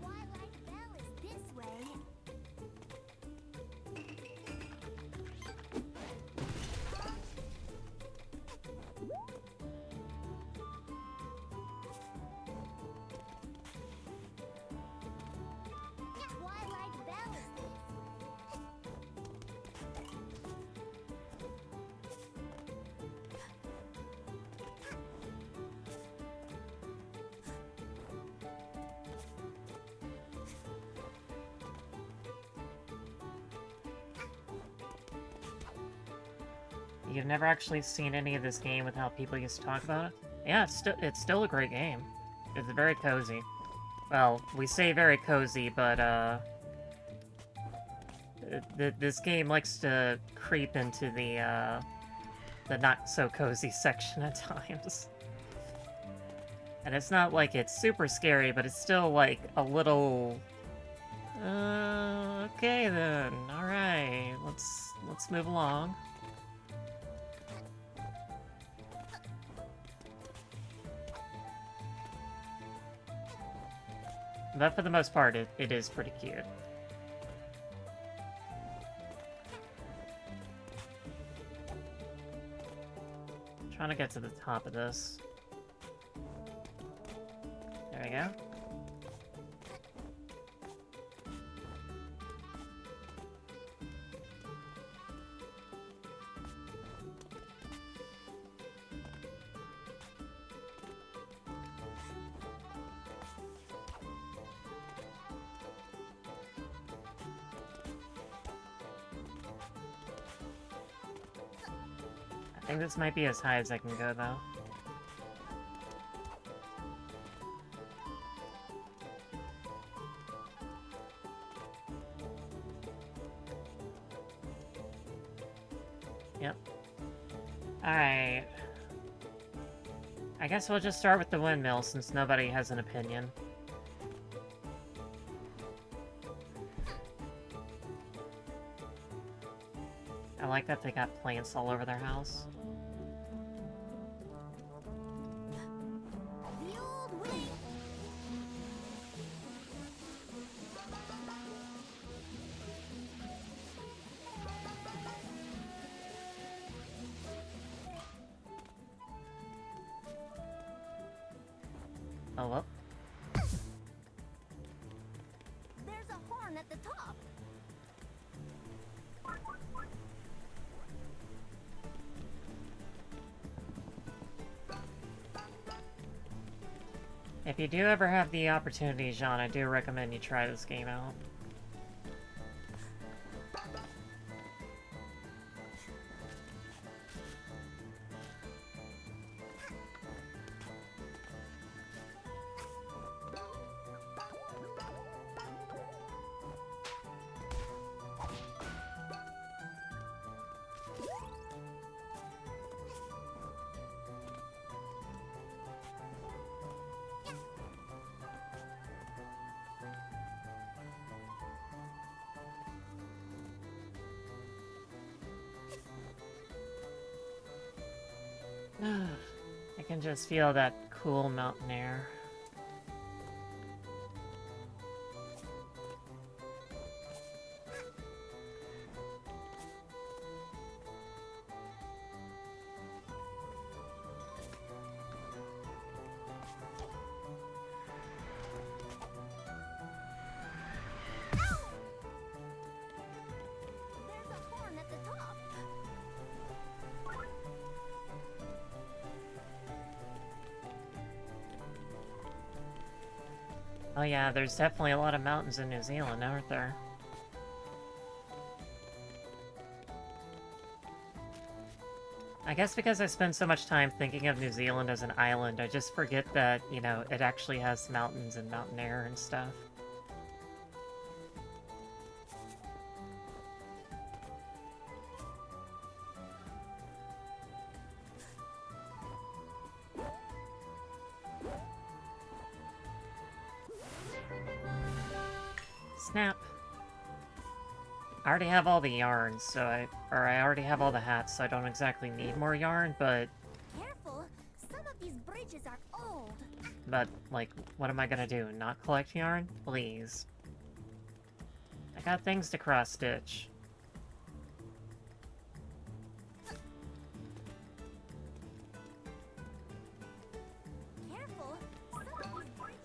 Twilight Bell is this way. You've never actually seen any of this game with how people used to talk about it? Yeah, it's still a great game. It's very cozy. Well, we say very cozy, but, this game likes to creep into the not-so-cozy section at times. And it's not like it's super scary, but it's still, like, a little Okay then. Alright, let's move along. But for the most part, it is pretty cute. Trying to get to the top of this. There we go. I think this might be as high as I can go, though. Yep. Alright. I guess we'll just start with the windmill, since nobody has an opinion. I like that they got plants all over their house. The old way. Oh, well. There's a horn at the top. If you do ever have the opportunity, Jean, I do recommend you try this game out. I can just feel that cool mountain air. There's a horn at the top. Oh yeah, there's definitely a lot of mountains in New Zealand, aren't there? I guess because I spend so much time thinking of New Zealand as an island, I just forget that, you know, it actually has mountains and mountain air and stuff. Snap. I already have all the yarns, so I already have all the hats, so I don't exactly need more yarn, but, Careful, some of these bridges are old. like, what am I gonna do? Not collect yarn? Please. I got things to cross-stitch. Careful, some of these bridges.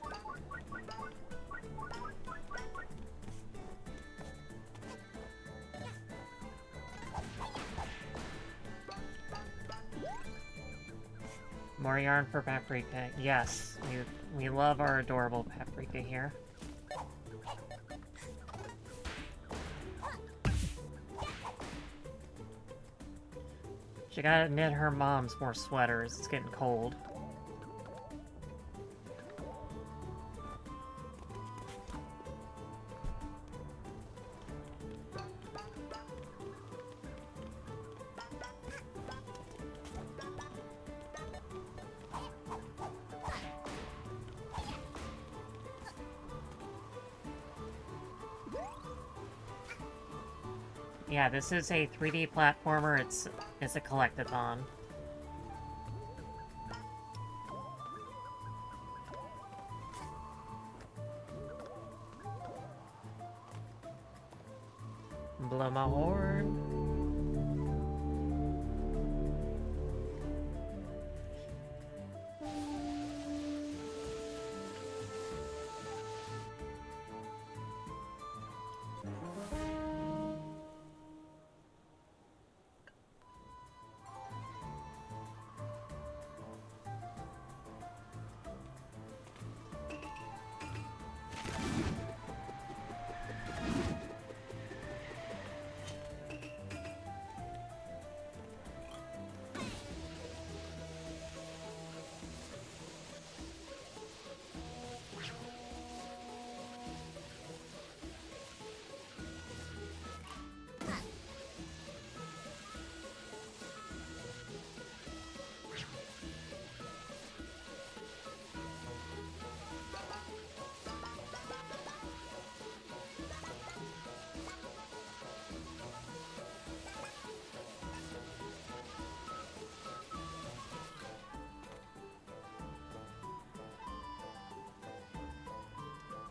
More yarn for Paprika. Yes, we love our adorable Paprika here. She gotta knit her mom's more sweaters. It's getting cold. Yeah, this is a 3D platformer. It's a collectathon. Blow my horn.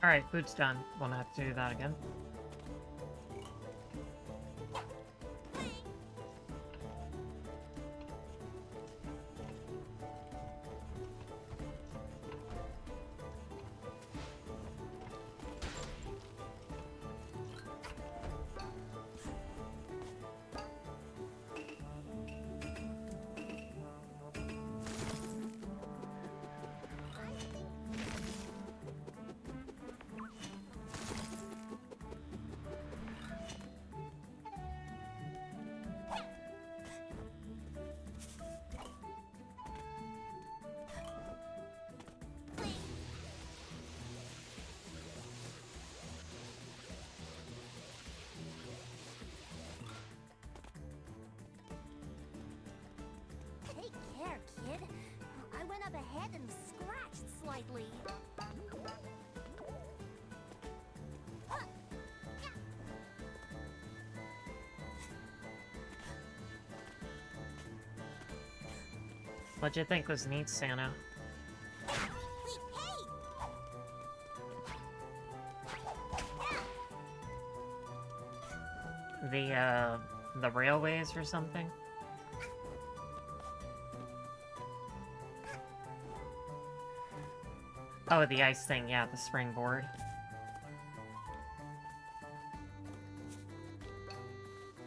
Alright, food's done. Won't have to do that again. Take care, kid. I went up ahead and scratched slightly. What'd you think was neat, Santa? The railways or something? Oh, the ice thing, yeah, the springboard.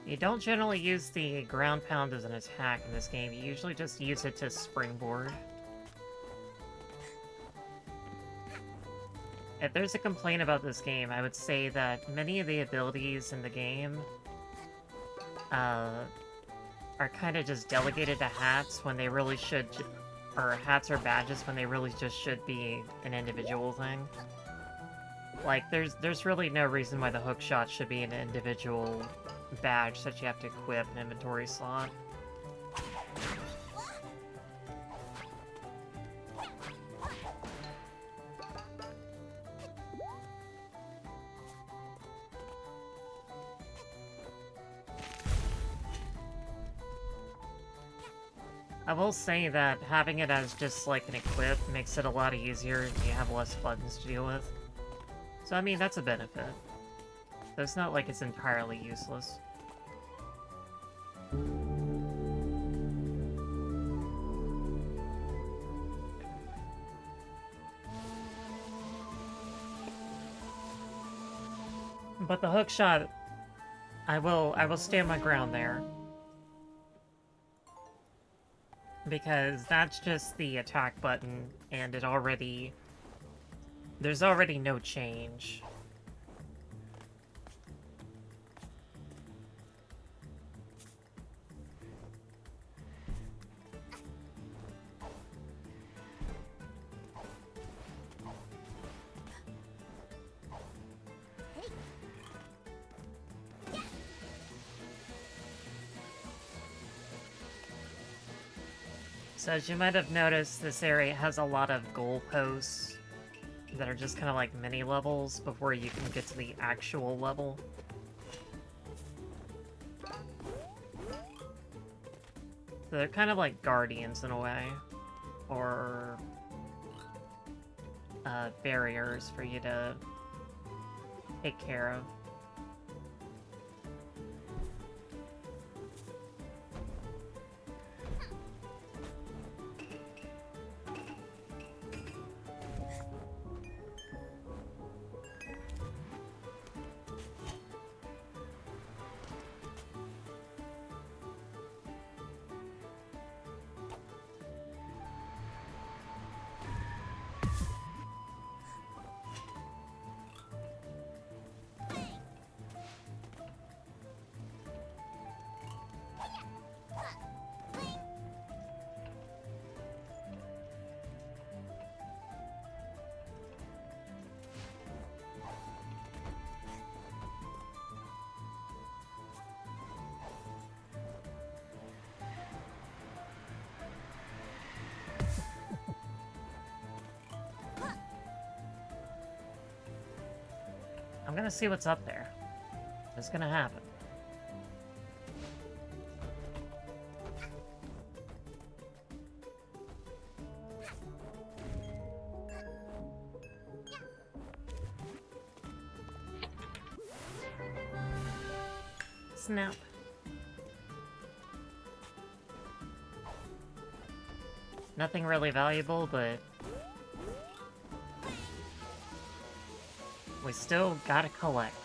You don't generally use the ground pound as an attack in this game, you usually just use it to springboard. If there's a complaint about this game, I would say that many of the abilities in the game are kind of just delegated to hats when they really should, or hats or badges when they really just should be an individual thing. Like, there's really no reason why the hook shot should be an individual badge that you have to equip an inventory slot. I will say that having it as just like an equip makes it a lot easier and you have less buttons to deal with. So I mean, that's a benefit. But it's not like it's entirely useless. But the hook shot, I will stand my ground there. Because that's just the attack button, and it already... There's already no change. So as you might have noticed, this area has a lot of goalposts that are just kind of like mini levels before you can get to the actual level. They're kind of like guardians in a way. Or barriers for you to take care of. I'm gonna see what's up there. It's gonna happen. Snap. Nothing really valuable, but we still gotta collect.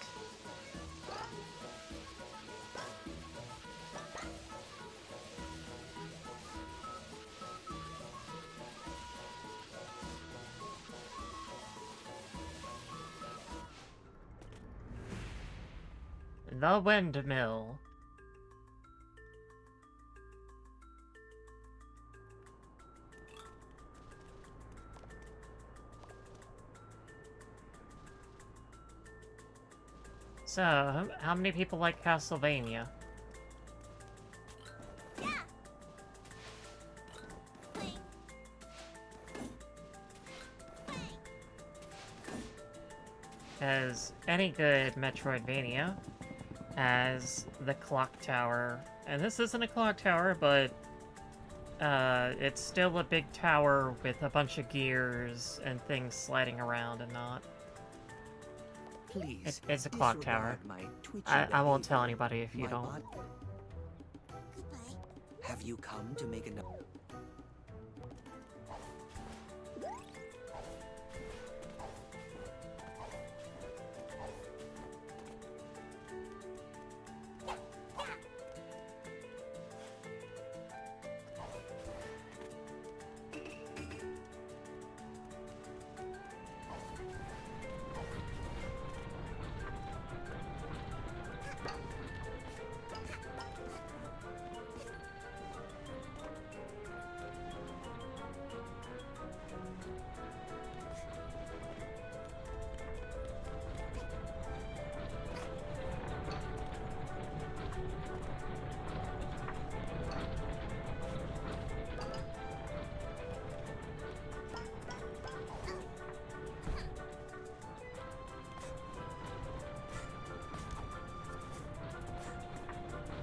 The windmill. So, how many people like Castlevania? As any good Metroidvania has the clock tower, and this isn't a clock tower, but it's still a big tower with a bunch of gears and things sliding around and not. Please, It's a clock tower. my twitchy I won't tell behavior. anybody if you My don't. Goodbye. Have you come to make a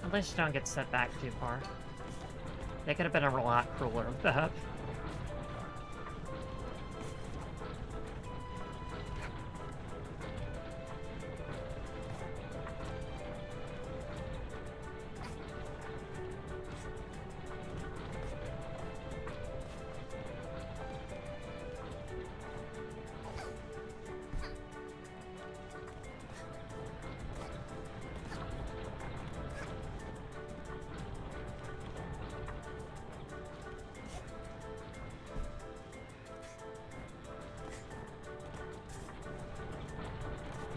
At least you don't get set back too far. They could have been a lot crueler with that.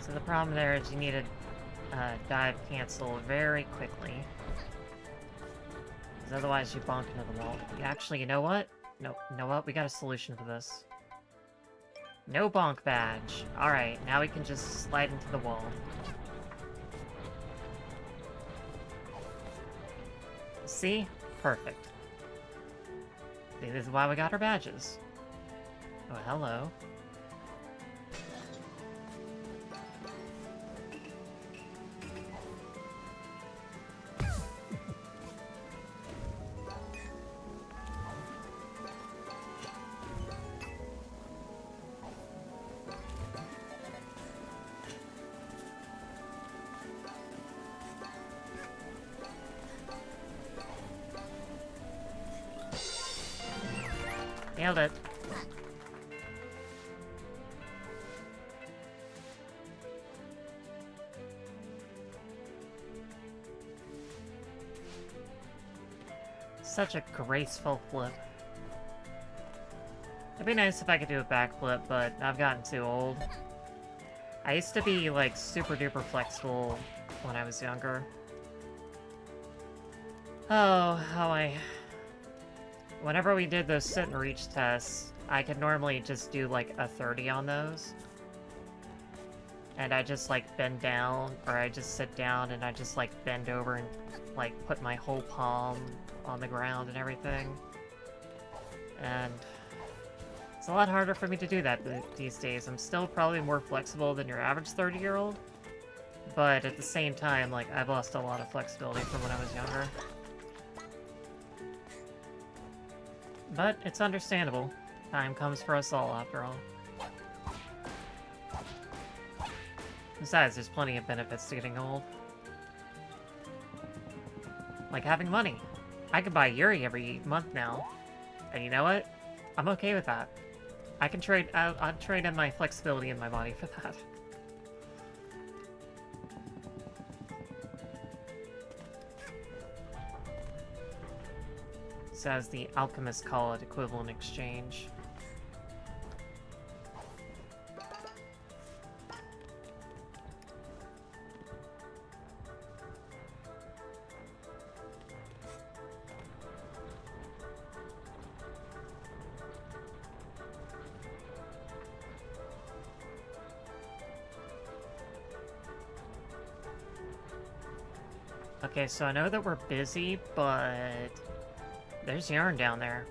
So the problem there is you need to dive cancel very quickly. Because otherwise you bonk into the wall. Actually, you know what? No, you know what? We got a solution for this. No bonk badge. Alright, now we can just slide into the wall. See? Perfect. See, this is why we got our badges. Oh, hello. Nailed it. Such a graceful flip. It'd be nice if I could do a backflip, but I've gotten too old. I used to be, like, super duper flexible when I was younger. Oh, whenever we did those sit and reach tests, I could normally just do, like, a 30 on those. And I just, like, bend down, or I just sit down and I just, like, bend over and, like, put my whole palm on the ground and everything. And it's a lot harder for me to do that these days. I'm still probably more flexible than your average 30-year-old, but at the same time, like, I've lost a lot of flexibility from when I was younger. But it's understandable. Time comes for us all, after all. Besides, there's plenty of benefits to getting old. Like having money. I could buy Yuri every month now. And you know what? I'm okay with that. I can trade, I'll trade in my flexibility in my body for that. So as the alchemists call it, equivalent exchange. Okay, so I know that we're busy, but there's yarn down there.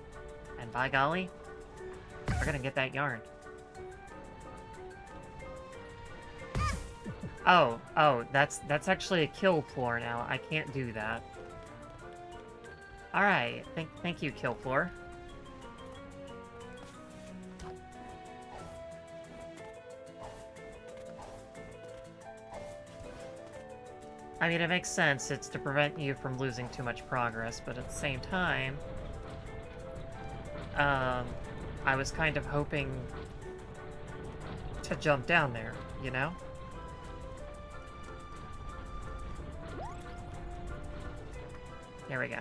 And by golly, we're gonna get that yarn. Oh, that's actually a kill floor now. I can't do that. Alright, thank you, kill floor. I mean, it makes sense. It's to prevent you from losing too much progress, but at the same time, I was kind of hoping to jump down there, you know? There we go.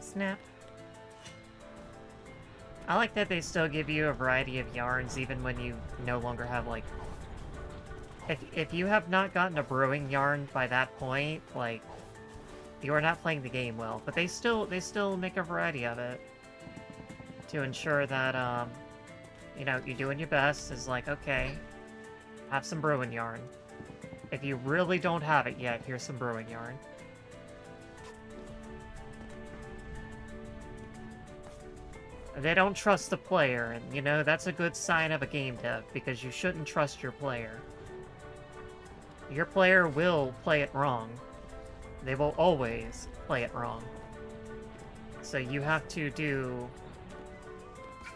Snap. I like that they still give you a variety of yarns even when you no longer have, like... If you have not gotten a brewing yarn by that point, like, you are not playing the game well. But they still make a variety of it. To ensure that, you know, you're doing your best is like, okay, have some brewing yarn. If you really don't have it yet, here's some brewing yarn. They don't trust the player, and, you know, that's a good sign of a game dev, because you shouldn't trust your player. Your player will play it wrong. They will always play it wrong. So you have to do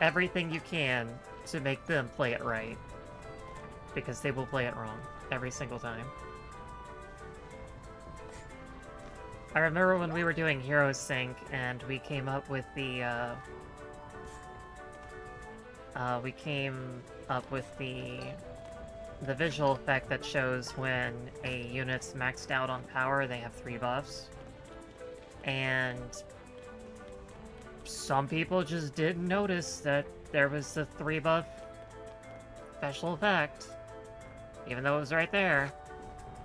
everything you can to make them play it right. Because they will play it wrong every single time. I remember when we were doing Hero Sync, and we came up with the, the visual effect that shows when a unit's maxed out on power, they have 3 buffs. And some people just didn't notice that there was the 3 buff special effect. Even though it was right there.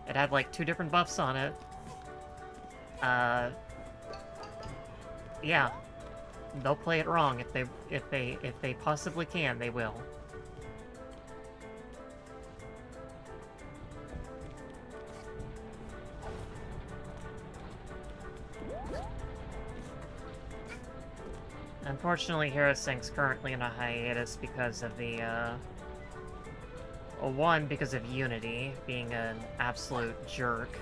It had like 2 different buffs on it. Yeah. They'll play it wrong if they possibly can, they will. Unfortunately, Hero Sync's currently in a hiatus because of the Well, one, because of Unity being an absolute jerk.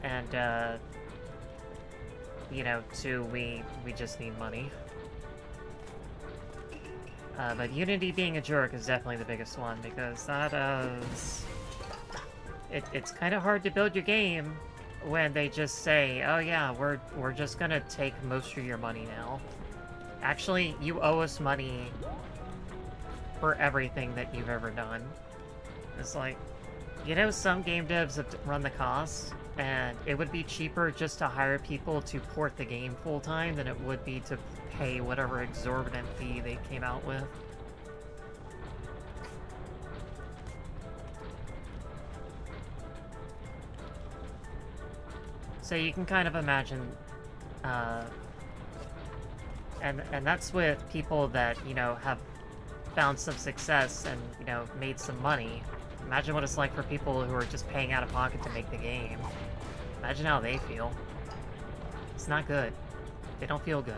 And, you know, two, we just need money. But Unity being a jerk is definitely the biggest one, because that is... It's kind of hard to build your game when they just say, oh yeah, we're just gonna take most of your money now. Actually, you owe us money for everything that you've ever done. It's like, you know, some game devs have run the costs, and it would be cheaper just to hire people to port the game full-time than it would be to pay whatever exorbitant fee they came out with. So you can kind of imagine, and that's with people that, you know, have found some success and, you know, made some money. Imagine what it's like for people who are just paying out of pocket to make the game. Imagine how they feel. It's not good. They don't feel good.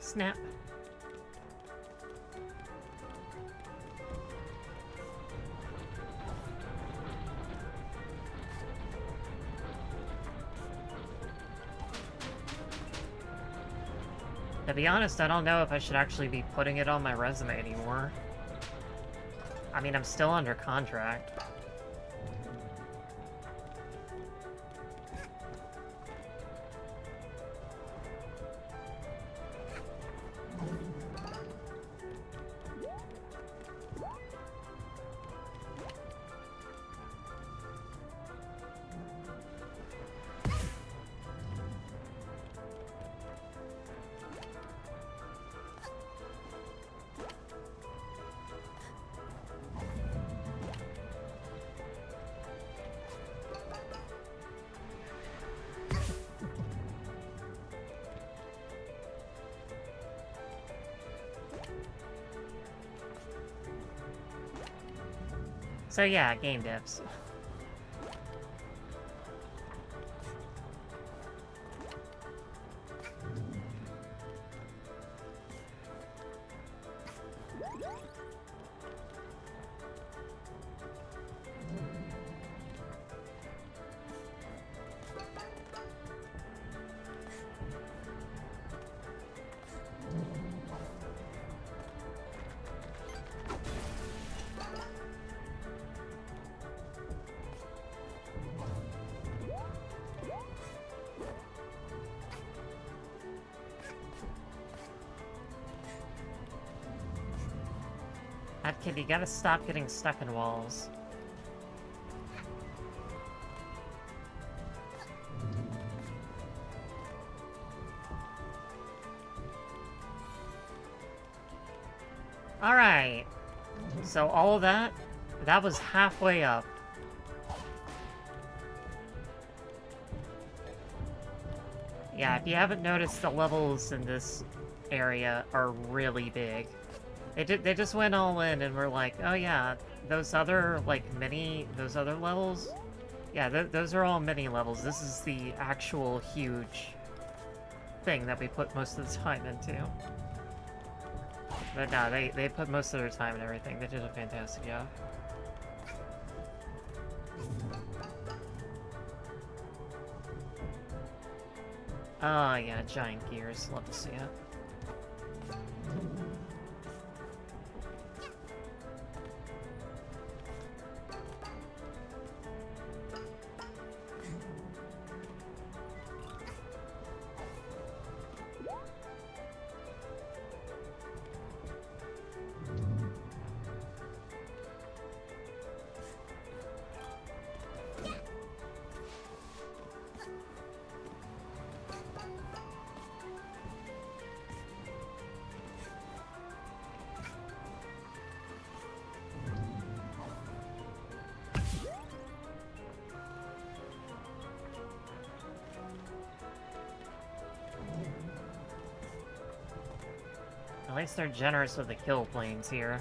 Snap. To be honest, I don't know if I should actually be putting it on my resume anymore. I mean, I'm still under contract. So yeah, game devs. That kid, you gotta stop getting stuck in walls. Alright. So all of that was halfway up. Yeah, if you haven't noticed, the levels in this area are really big. They just went all in and were like, oh yeah, those other, like, those other levels? Yeah, those are all mini levels. This is the actual huge thing that we put most of the time into. But no, they put most of their time in everything. They did a fantastic job. Oh yeah, giant gears. Love to see it. At least they're generous with the kill planes here.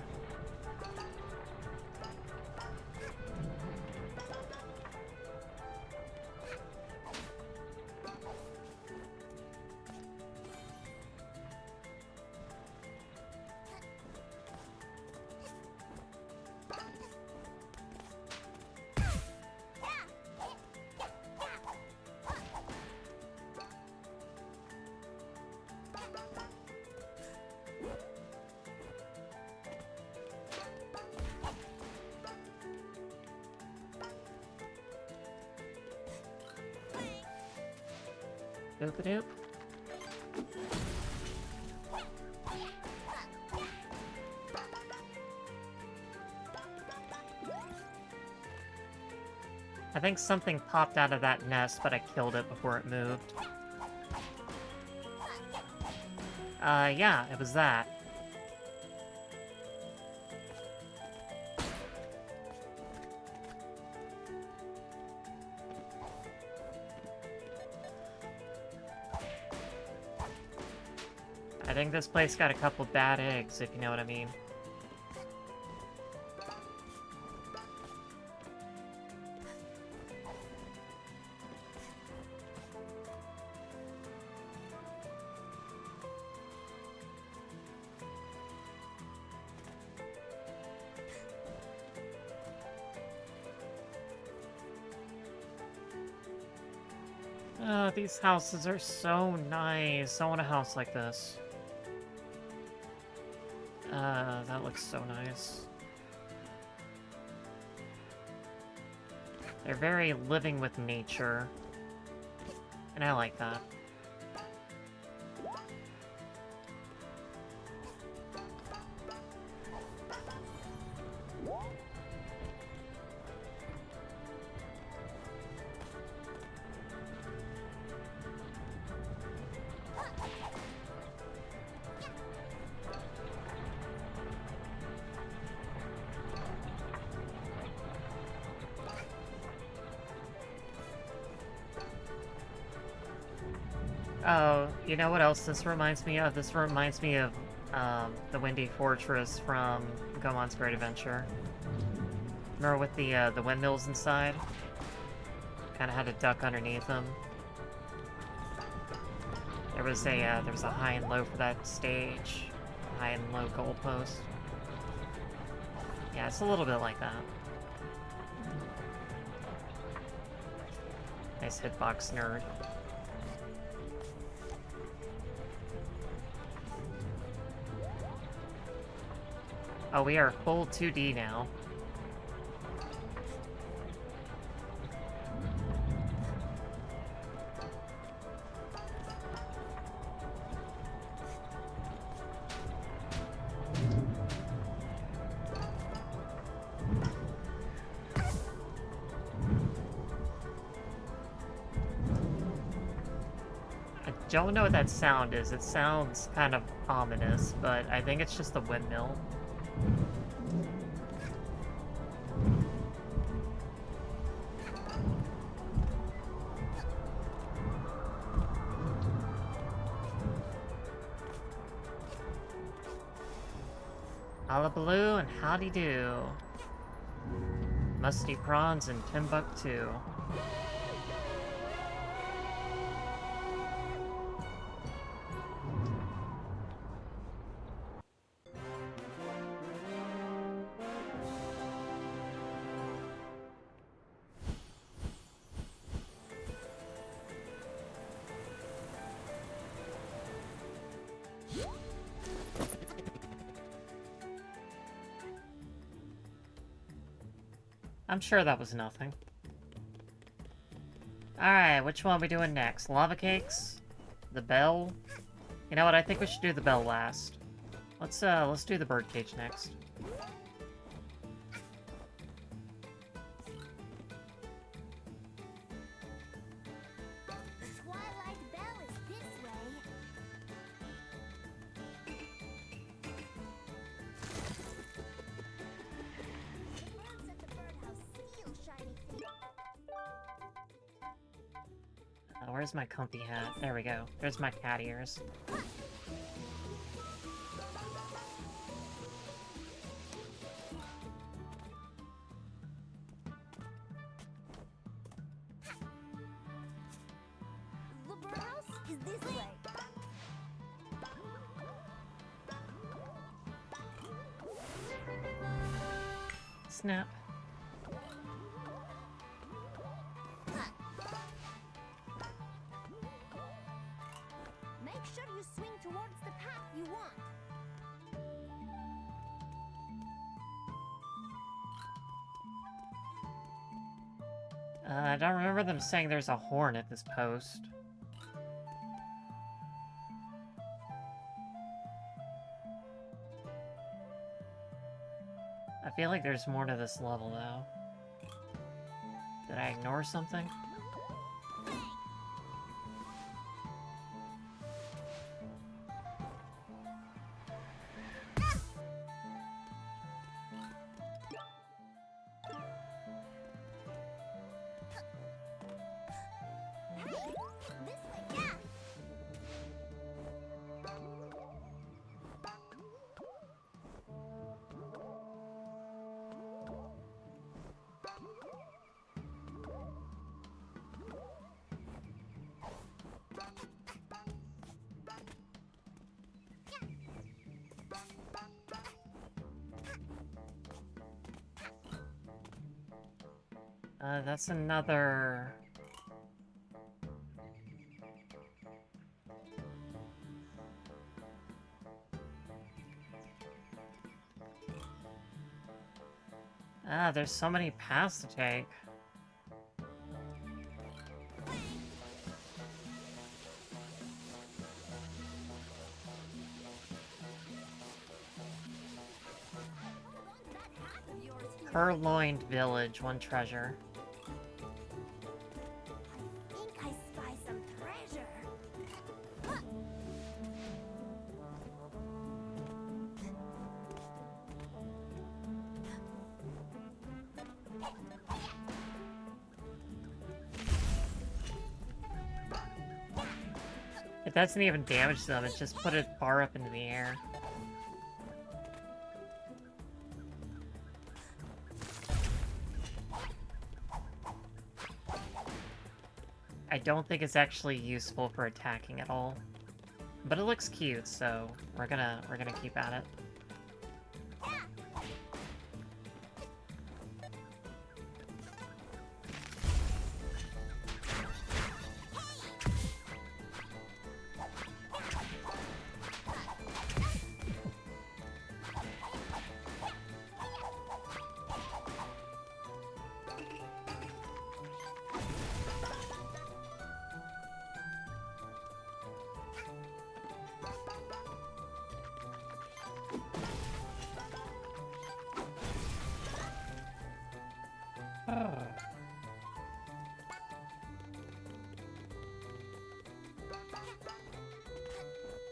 Boop-a-doop. I think something popped out of that nest, but I killed it before it moved. Yeah, it was that. I think this place got a couple bad eggs, if you know what I mean. These houses are so nice. I want a house like this. That looks so nice. They're very living with nature. And I like that. Oh, you know what else this reminds me of? This reminds me of the Windy Fortress from Goemon's Great Adventure. Remember with the windmills inside? Kind of had a duck underneath them. There was a high and low for that stage. High and low goalpost. Yeah, it's a little bit like that. Nice hitbox nerd. Oh, we are full 2D now. I don't know what that sound is. It sounds kind of ominous, but I think it's just the windmill. Hullabaloo and howdy do. Musty prawns in Timbuktu. I'm sure that was nothing. Alright, which one are we doing next? Lava cakes? The bell? You know what, I think we should do the bell last. Let's do the birdcage next. The Twilight Bell is this way. The birds at the birdhouse steal shiny things. Where's my comfy hat? There we go. There's my cat ears. The birdhouse is this way. Snap. Make sure you swing towards the path you want. I don't remember them saying there's a horn at this post. I feel like there's more to this level, though. Did I ignore something? That's another... Ah, there's so many paths to take. Purloined Village, 1 treasure. I think I spy some treasure. It doesn't even damage them, it just put it far up into the air. I don't think it's actually useful for attacking at all. But it looks cute, so we're gonna keep at it.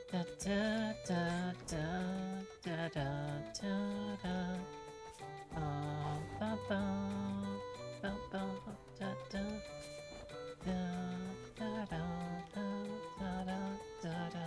Da da da da da da da da. Ba ba ba ba da da da da da da da da da.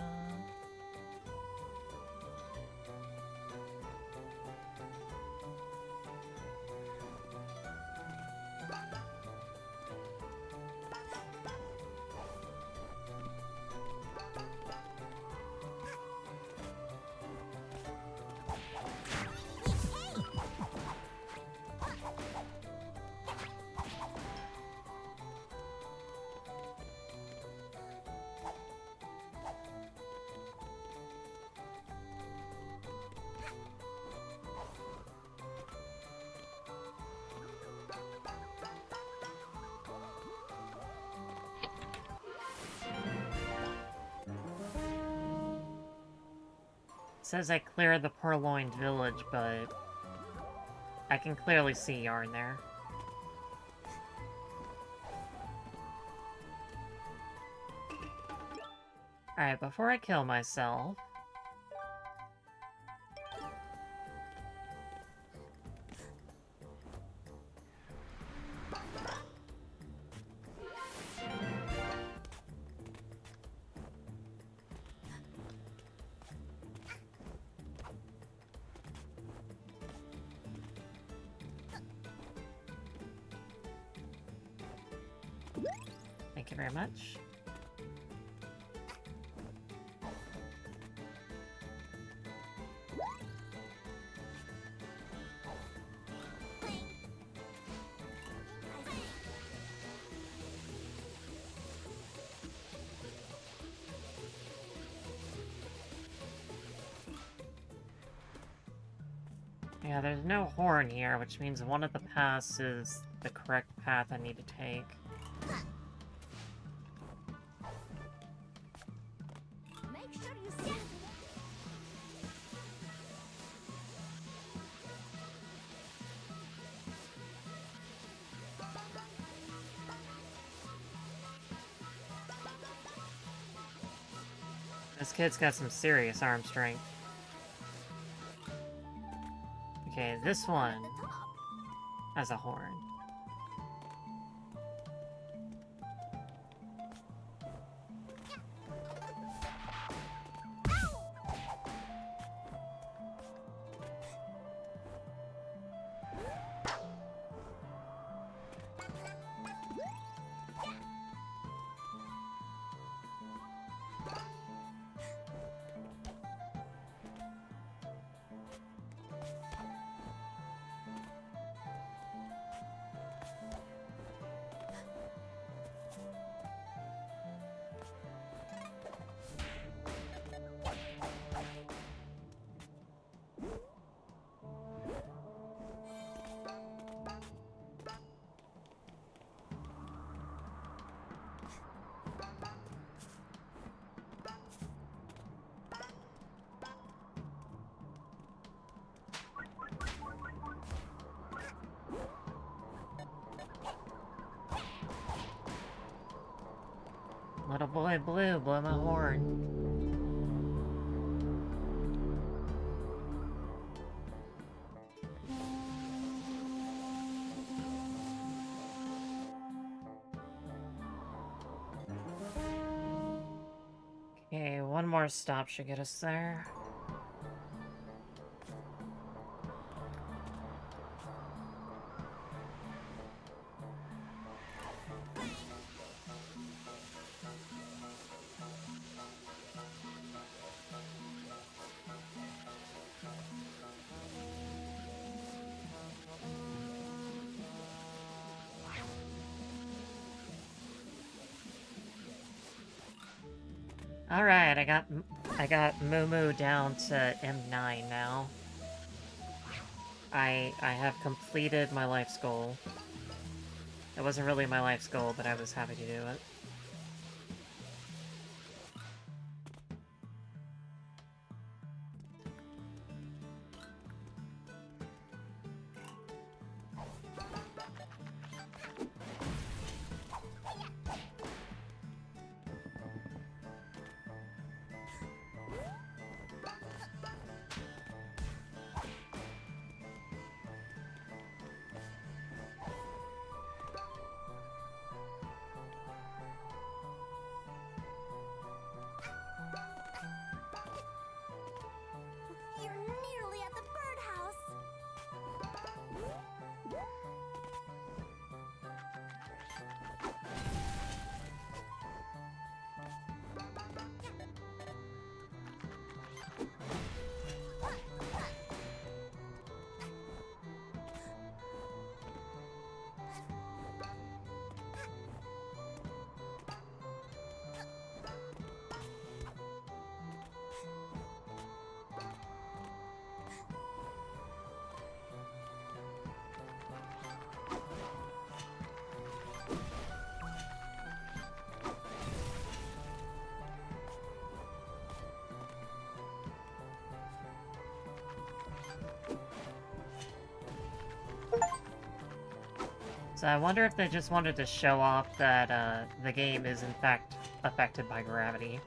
Says I cleared the Purloined Village, but I can clearly see Yarn there. Alright, before I kill myself... Thank you very much. Yeah, there's no horn here, which means one of the paths is the correct path I need to take. Make sure you see. This kid's got some serious arm strength. Okay, this one At the top. has a horn. Little boy blue, blow my horn. Okay, one more stop should get us there. Alright, I got Moo down to M9 now. I have completed my life's goal. It wasn't really my life's goal, but I was happy to do it. You're nearly at the birdhouse. So I wonder if they just wanted to show off that the game is in fact affected by gravity.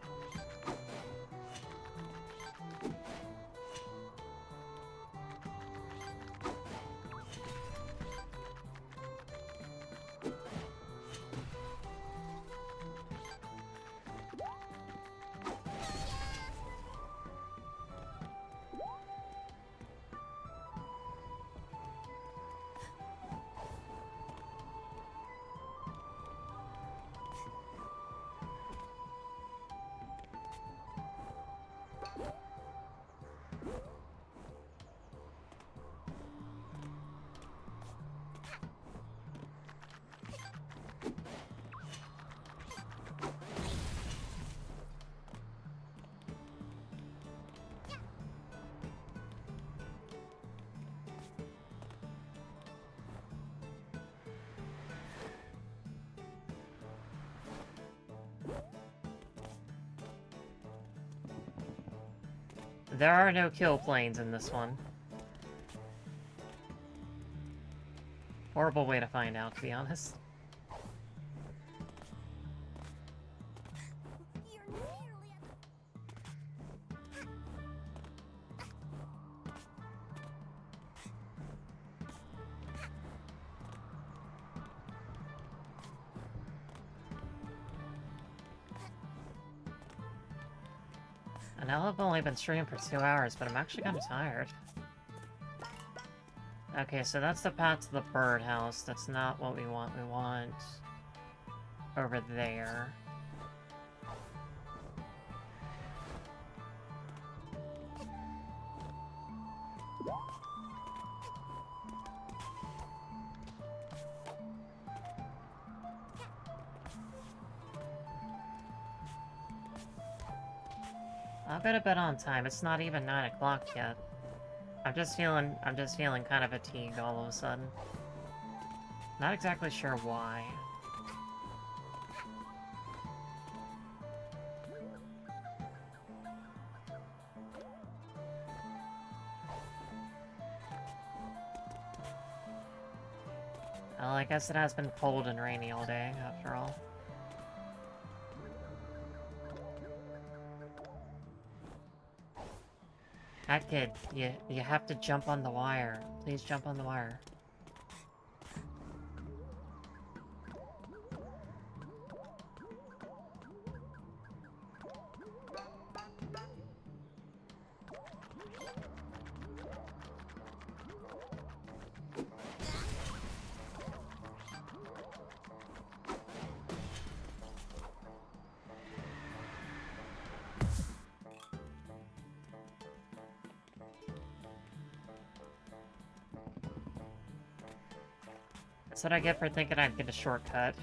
There are no kill planes in this one. Horrible way to find out, to be honest. You're nearly at the... I know I've only been streaming for 2 hours, but I'm actually kind of tired. Okay, so that's the path to the birdhouse. That's not what we want. We want over there. I'll go to bed on time. It's not even 9 o'clock yet. I'm just feeling kind of fatigued all of a sudden. Not exactly sure why. Well, I guess it has been cold and rainy all day, after all. That kid, you have to jump on the wire. Please jump on the wire. That's what I get for thinking I'd get a shortcut.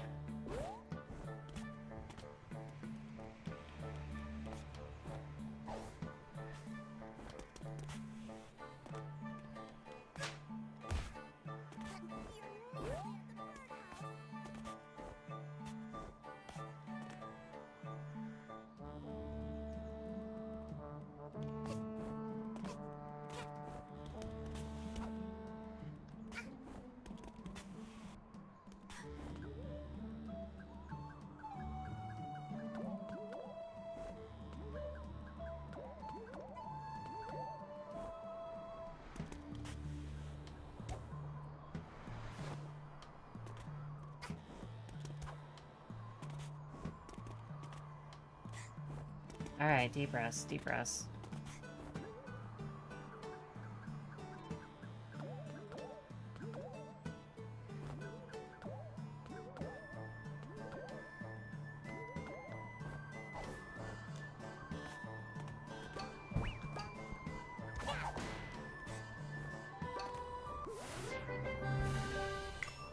Alright, deep breaths, deep breaths.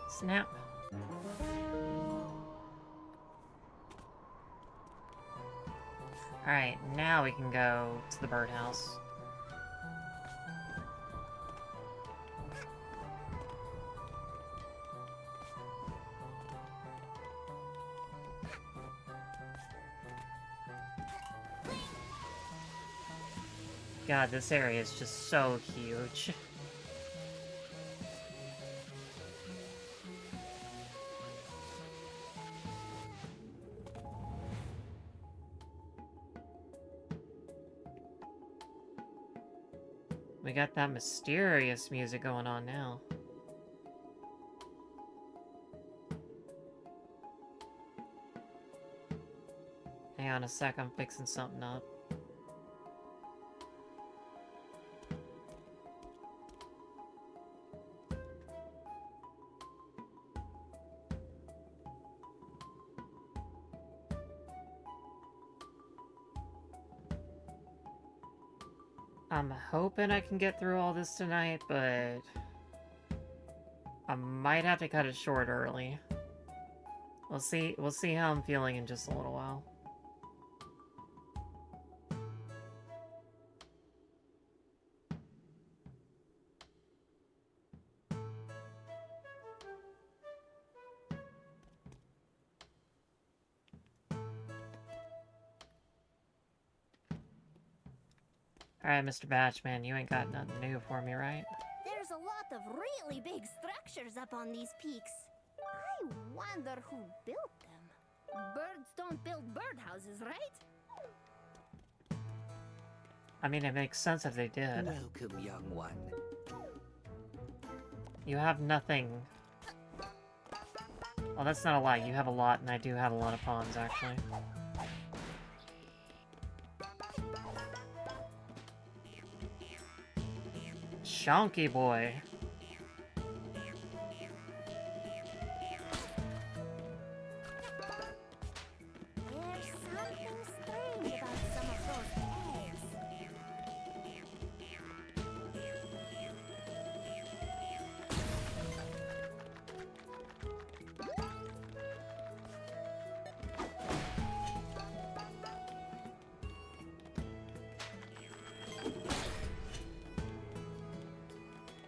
Snap. Alright, now we can go to the birdhouse. God, this area is just so huge. We got that mysterious music going on now. Hang on a sec, I'm fixing something up. I'm hoping I can get through all this tonight, but I might have to cut it short early. We'll see how I'm feeling in just a little while. Alright, Mr. Batchman, you ain't got nothing new for me, right? There's a lot of really big structures up on these peaks. I wonder who built them. Birds don't build birdhouses, right? I mean, it makes sense if they did. Welcome, young one. You have nothing. Well, that's not a lie. You have a lot, and I do have a lot of pawns, actually. chunky boy. There's something strange about some of those eggs.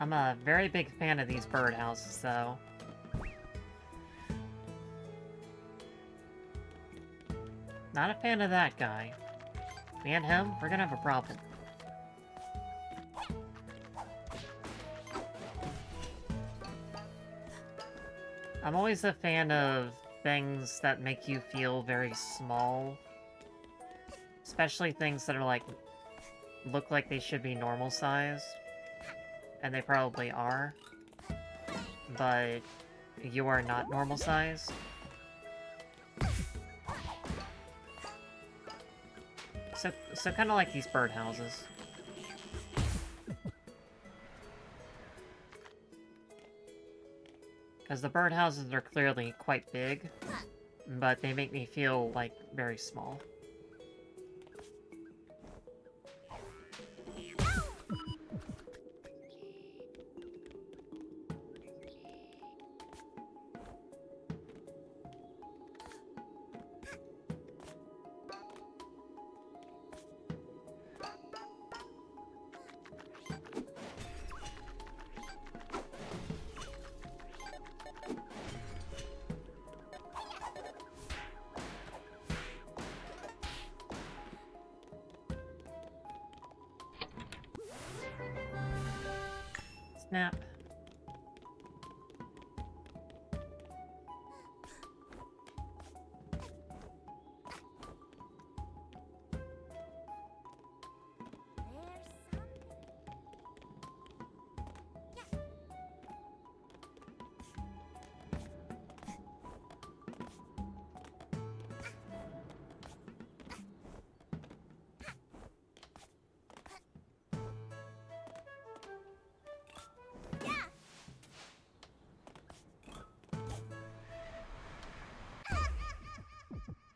I'm a very big fan of these birdhouses, though. Not a fan of that guy. Me and him, we're gonna have a problem. I'm always a fan of things that make you feel very small. Especially things that are like, look like they should be normal sized. And they probably are. But you are not normal sized. So kind of like these birdhouses. Because the birdhouses are clearly quite big, but they make me feel, like, very small. Snap.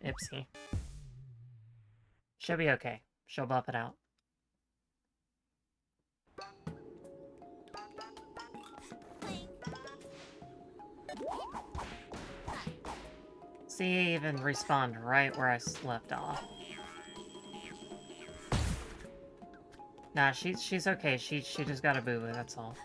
Ipsy. She'll be okay. She'll buff it out. See, even respawned right where I left off. Nah, she's okay. She just got a boo-boo, that's all.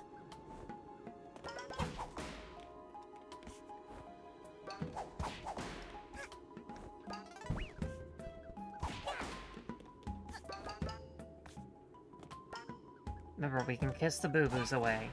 Remember, we can kiss the boo-boos away.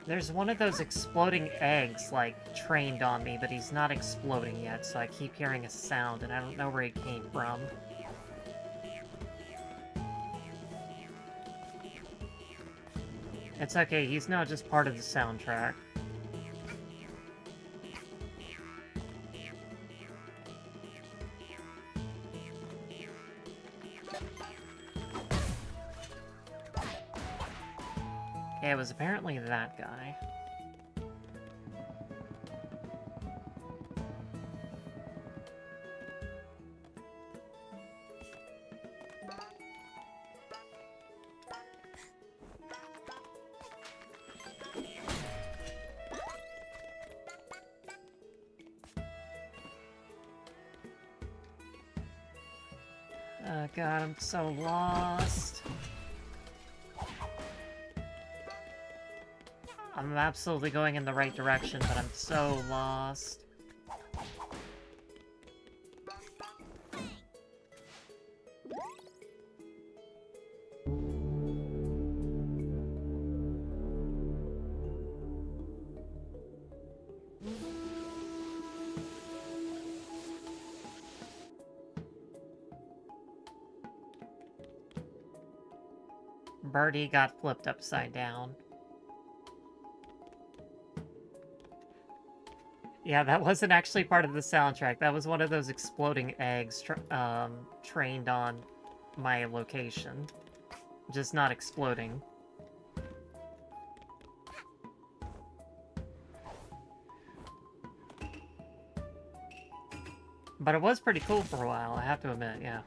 There's one of those exploding eggs, like, trained on me, but he's not exploding yet, so I keep hearing a sound, and I don't know where he came from. It's okay, he's now just part of the soundtrack. Yeah, it was apparently that guy. Oh god, I'm so lost. I'm absolutely going in the right direction, but I'm so lost. Birdie got flipped upside down. Yeah, that wasn't actually part of the soundtrack. That was one of those exploding eggs trained on my location. Just not exploding. But it was pretty cool for a while, I have to admit, yeah.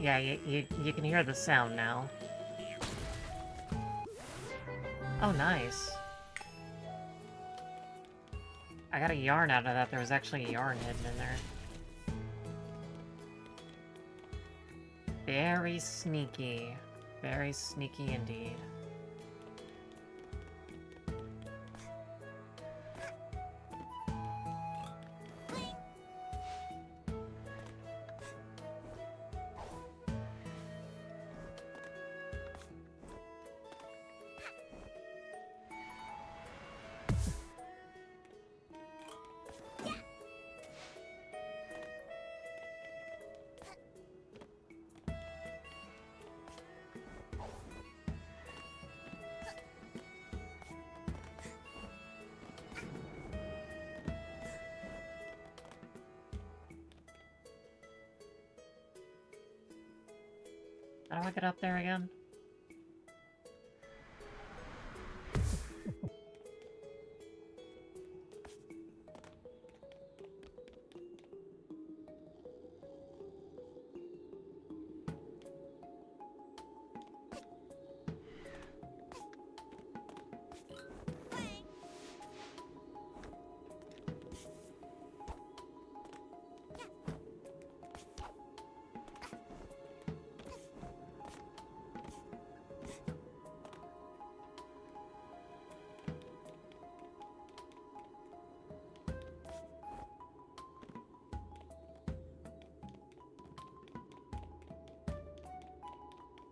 Yeah, you can hear the sound now. Oh, nice. I got a yarn out of that. There was actually a yarn hidden in there. Very sneaky. Very sneaky indeed. How do I get up there again?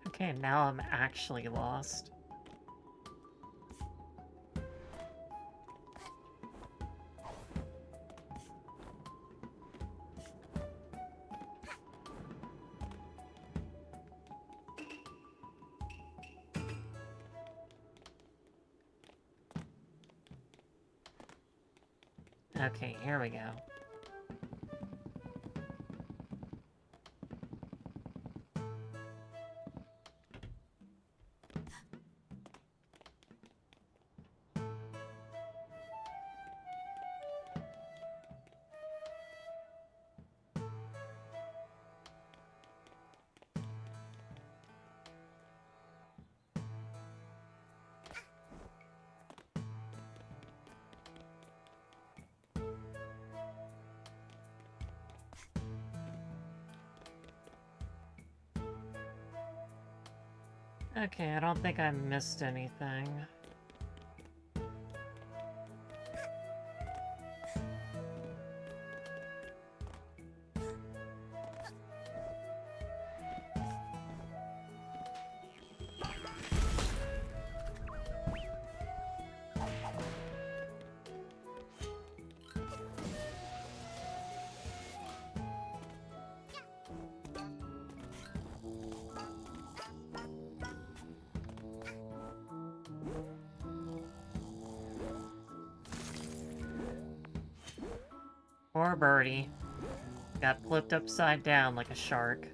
Okay, now I'm actually lost. Okay, here we go. Okay, I don't think I missed anything. Poor birdie. Got flipped upside down like a shark.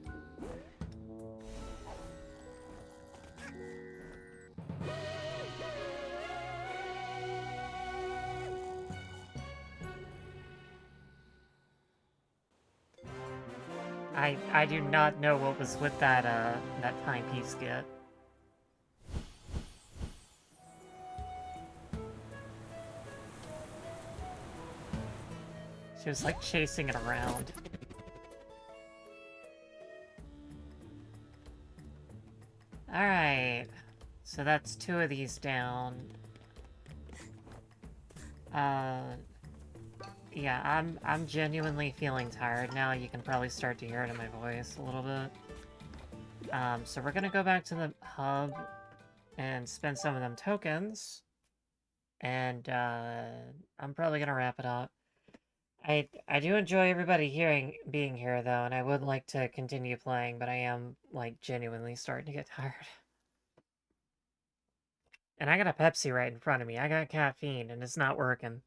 I do not know what was with that timepiece get. She was like chasing it around. Alright. So that's 2 of these down. Yeah, I'm genuinely feeling tired now. You can probably start to hear it in my voice a little bit. So we're gonna go back to the hub and spend some of them tokens. And, I'm probably gonna wrap it up. I do enjoy everybody being here, though, and I would like to continue playing, but I am, like, genuinely starting to get tired. And I got a Pepsi right in front of me. I got caffeine, and it's not working.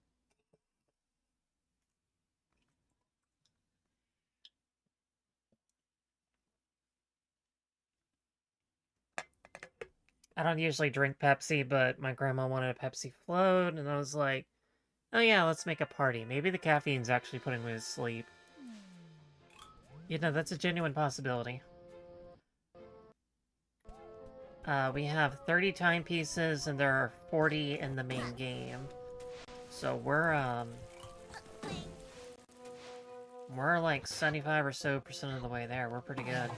I don't usually drink Pepsi, but my grandma wanted a Pepsi float, and I was like, oh yeah, let's make a party. Maybe the caffeine's actually putting me to sleep. You know, that's a genuine possibility. We have 30 timepieces, and there are 40 in the main game. So we're like 75 or so % of the way there. We're pretty good.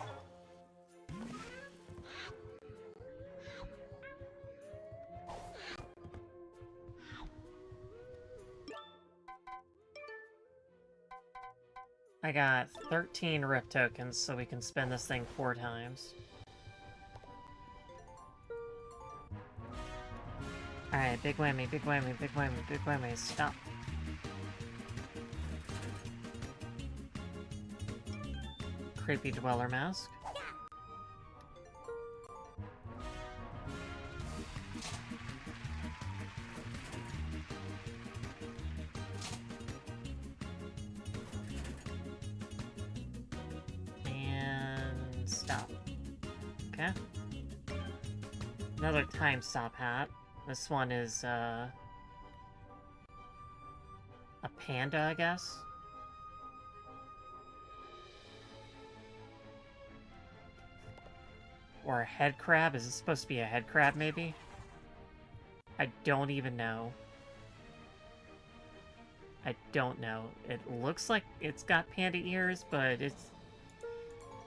I got 13 Rift tokens, so we can spend this thing 4 times. Alright, big whammy, big whammy, big whammy, big whammy, stop. Creepy Dweller Mask. And stop. Okay. Another time stop hat. This one is, a panda, I guess? Or a head crab? Is this supposed to be a head crab, maybe? I don't even know. I don't know. It looks like it's got panda ears, but it's...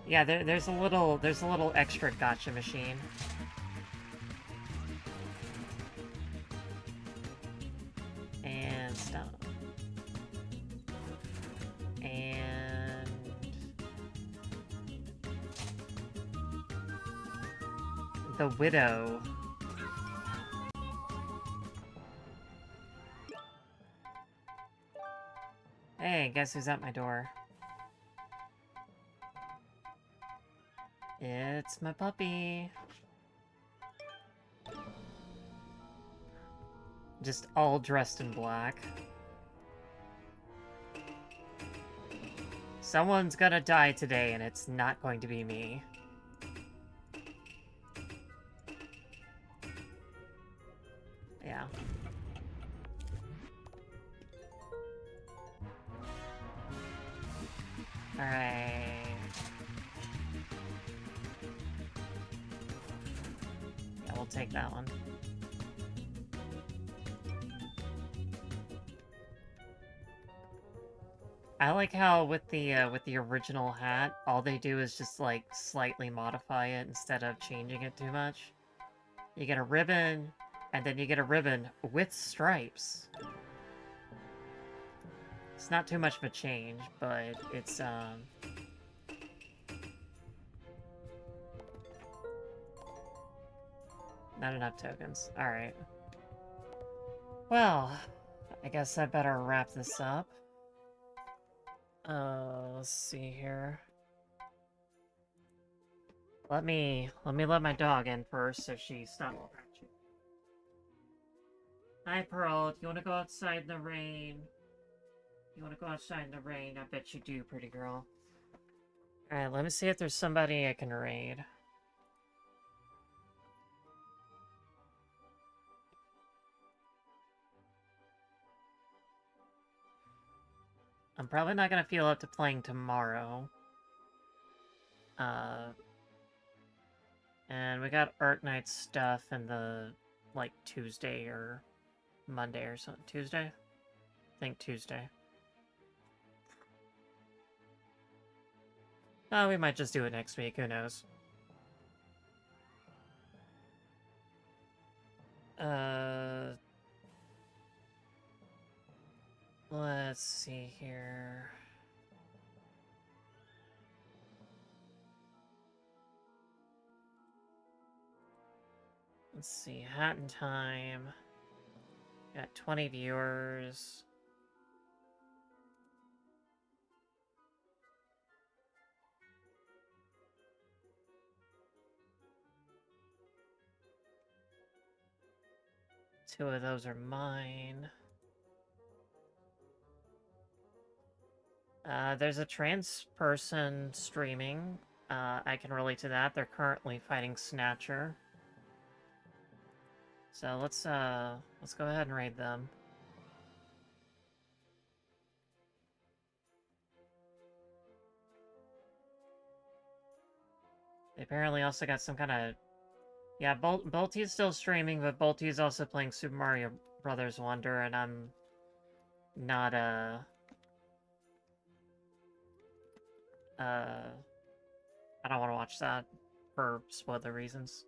Yeah, there's a little extra gotcha machine. And stop. And... The Widow. Hey, guess who's at my door? It's my puppy. Just all dressed in black. Someone's gonna die today, and it's not going to be me. Yeah. Alright. Yeah, we'll take that one. I like how with the original hat, all they do is just like slightly modify it instead of changing it too much. You get a ribbon, and then you get a ribbon with stripes. It's not too much of a change, but it's, not enough tokens. Alright. Well, I guess I better wrap this up. Let's see here. Let me let my dog in first so she stops scratching. Hi, Pearl. Do you want to go outside in the rain? You want to go outside in the rain? I bet you do, pretty girl. Alright, let me see if there's somebody I can raid. I'm probably not gonna feel up to playing tomorrow. And we got Art Night stuff in the, like, Tuesday or Monday or something. Tuesday? I think Tuesday. Oh, we might just do it next week, who knows. Let's see here. Let's see, Hat in Time. Got 20 viewers. Two of those are mine. There's a trans person streaming. I can relate to that. They're currently fighting Snatcher. So let's go ahead and raid them. They apparently also got some kind of... Yeah, Bolty's still streaming, but Bolty's also playing Super Mario Brothers Wonder, and I'm not, I don't want to watch that for spoiler reasons.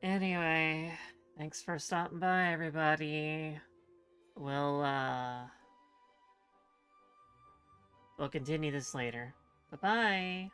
Anyway, thanks for stopping by, everybody. We'll continue this later. Bye-bye!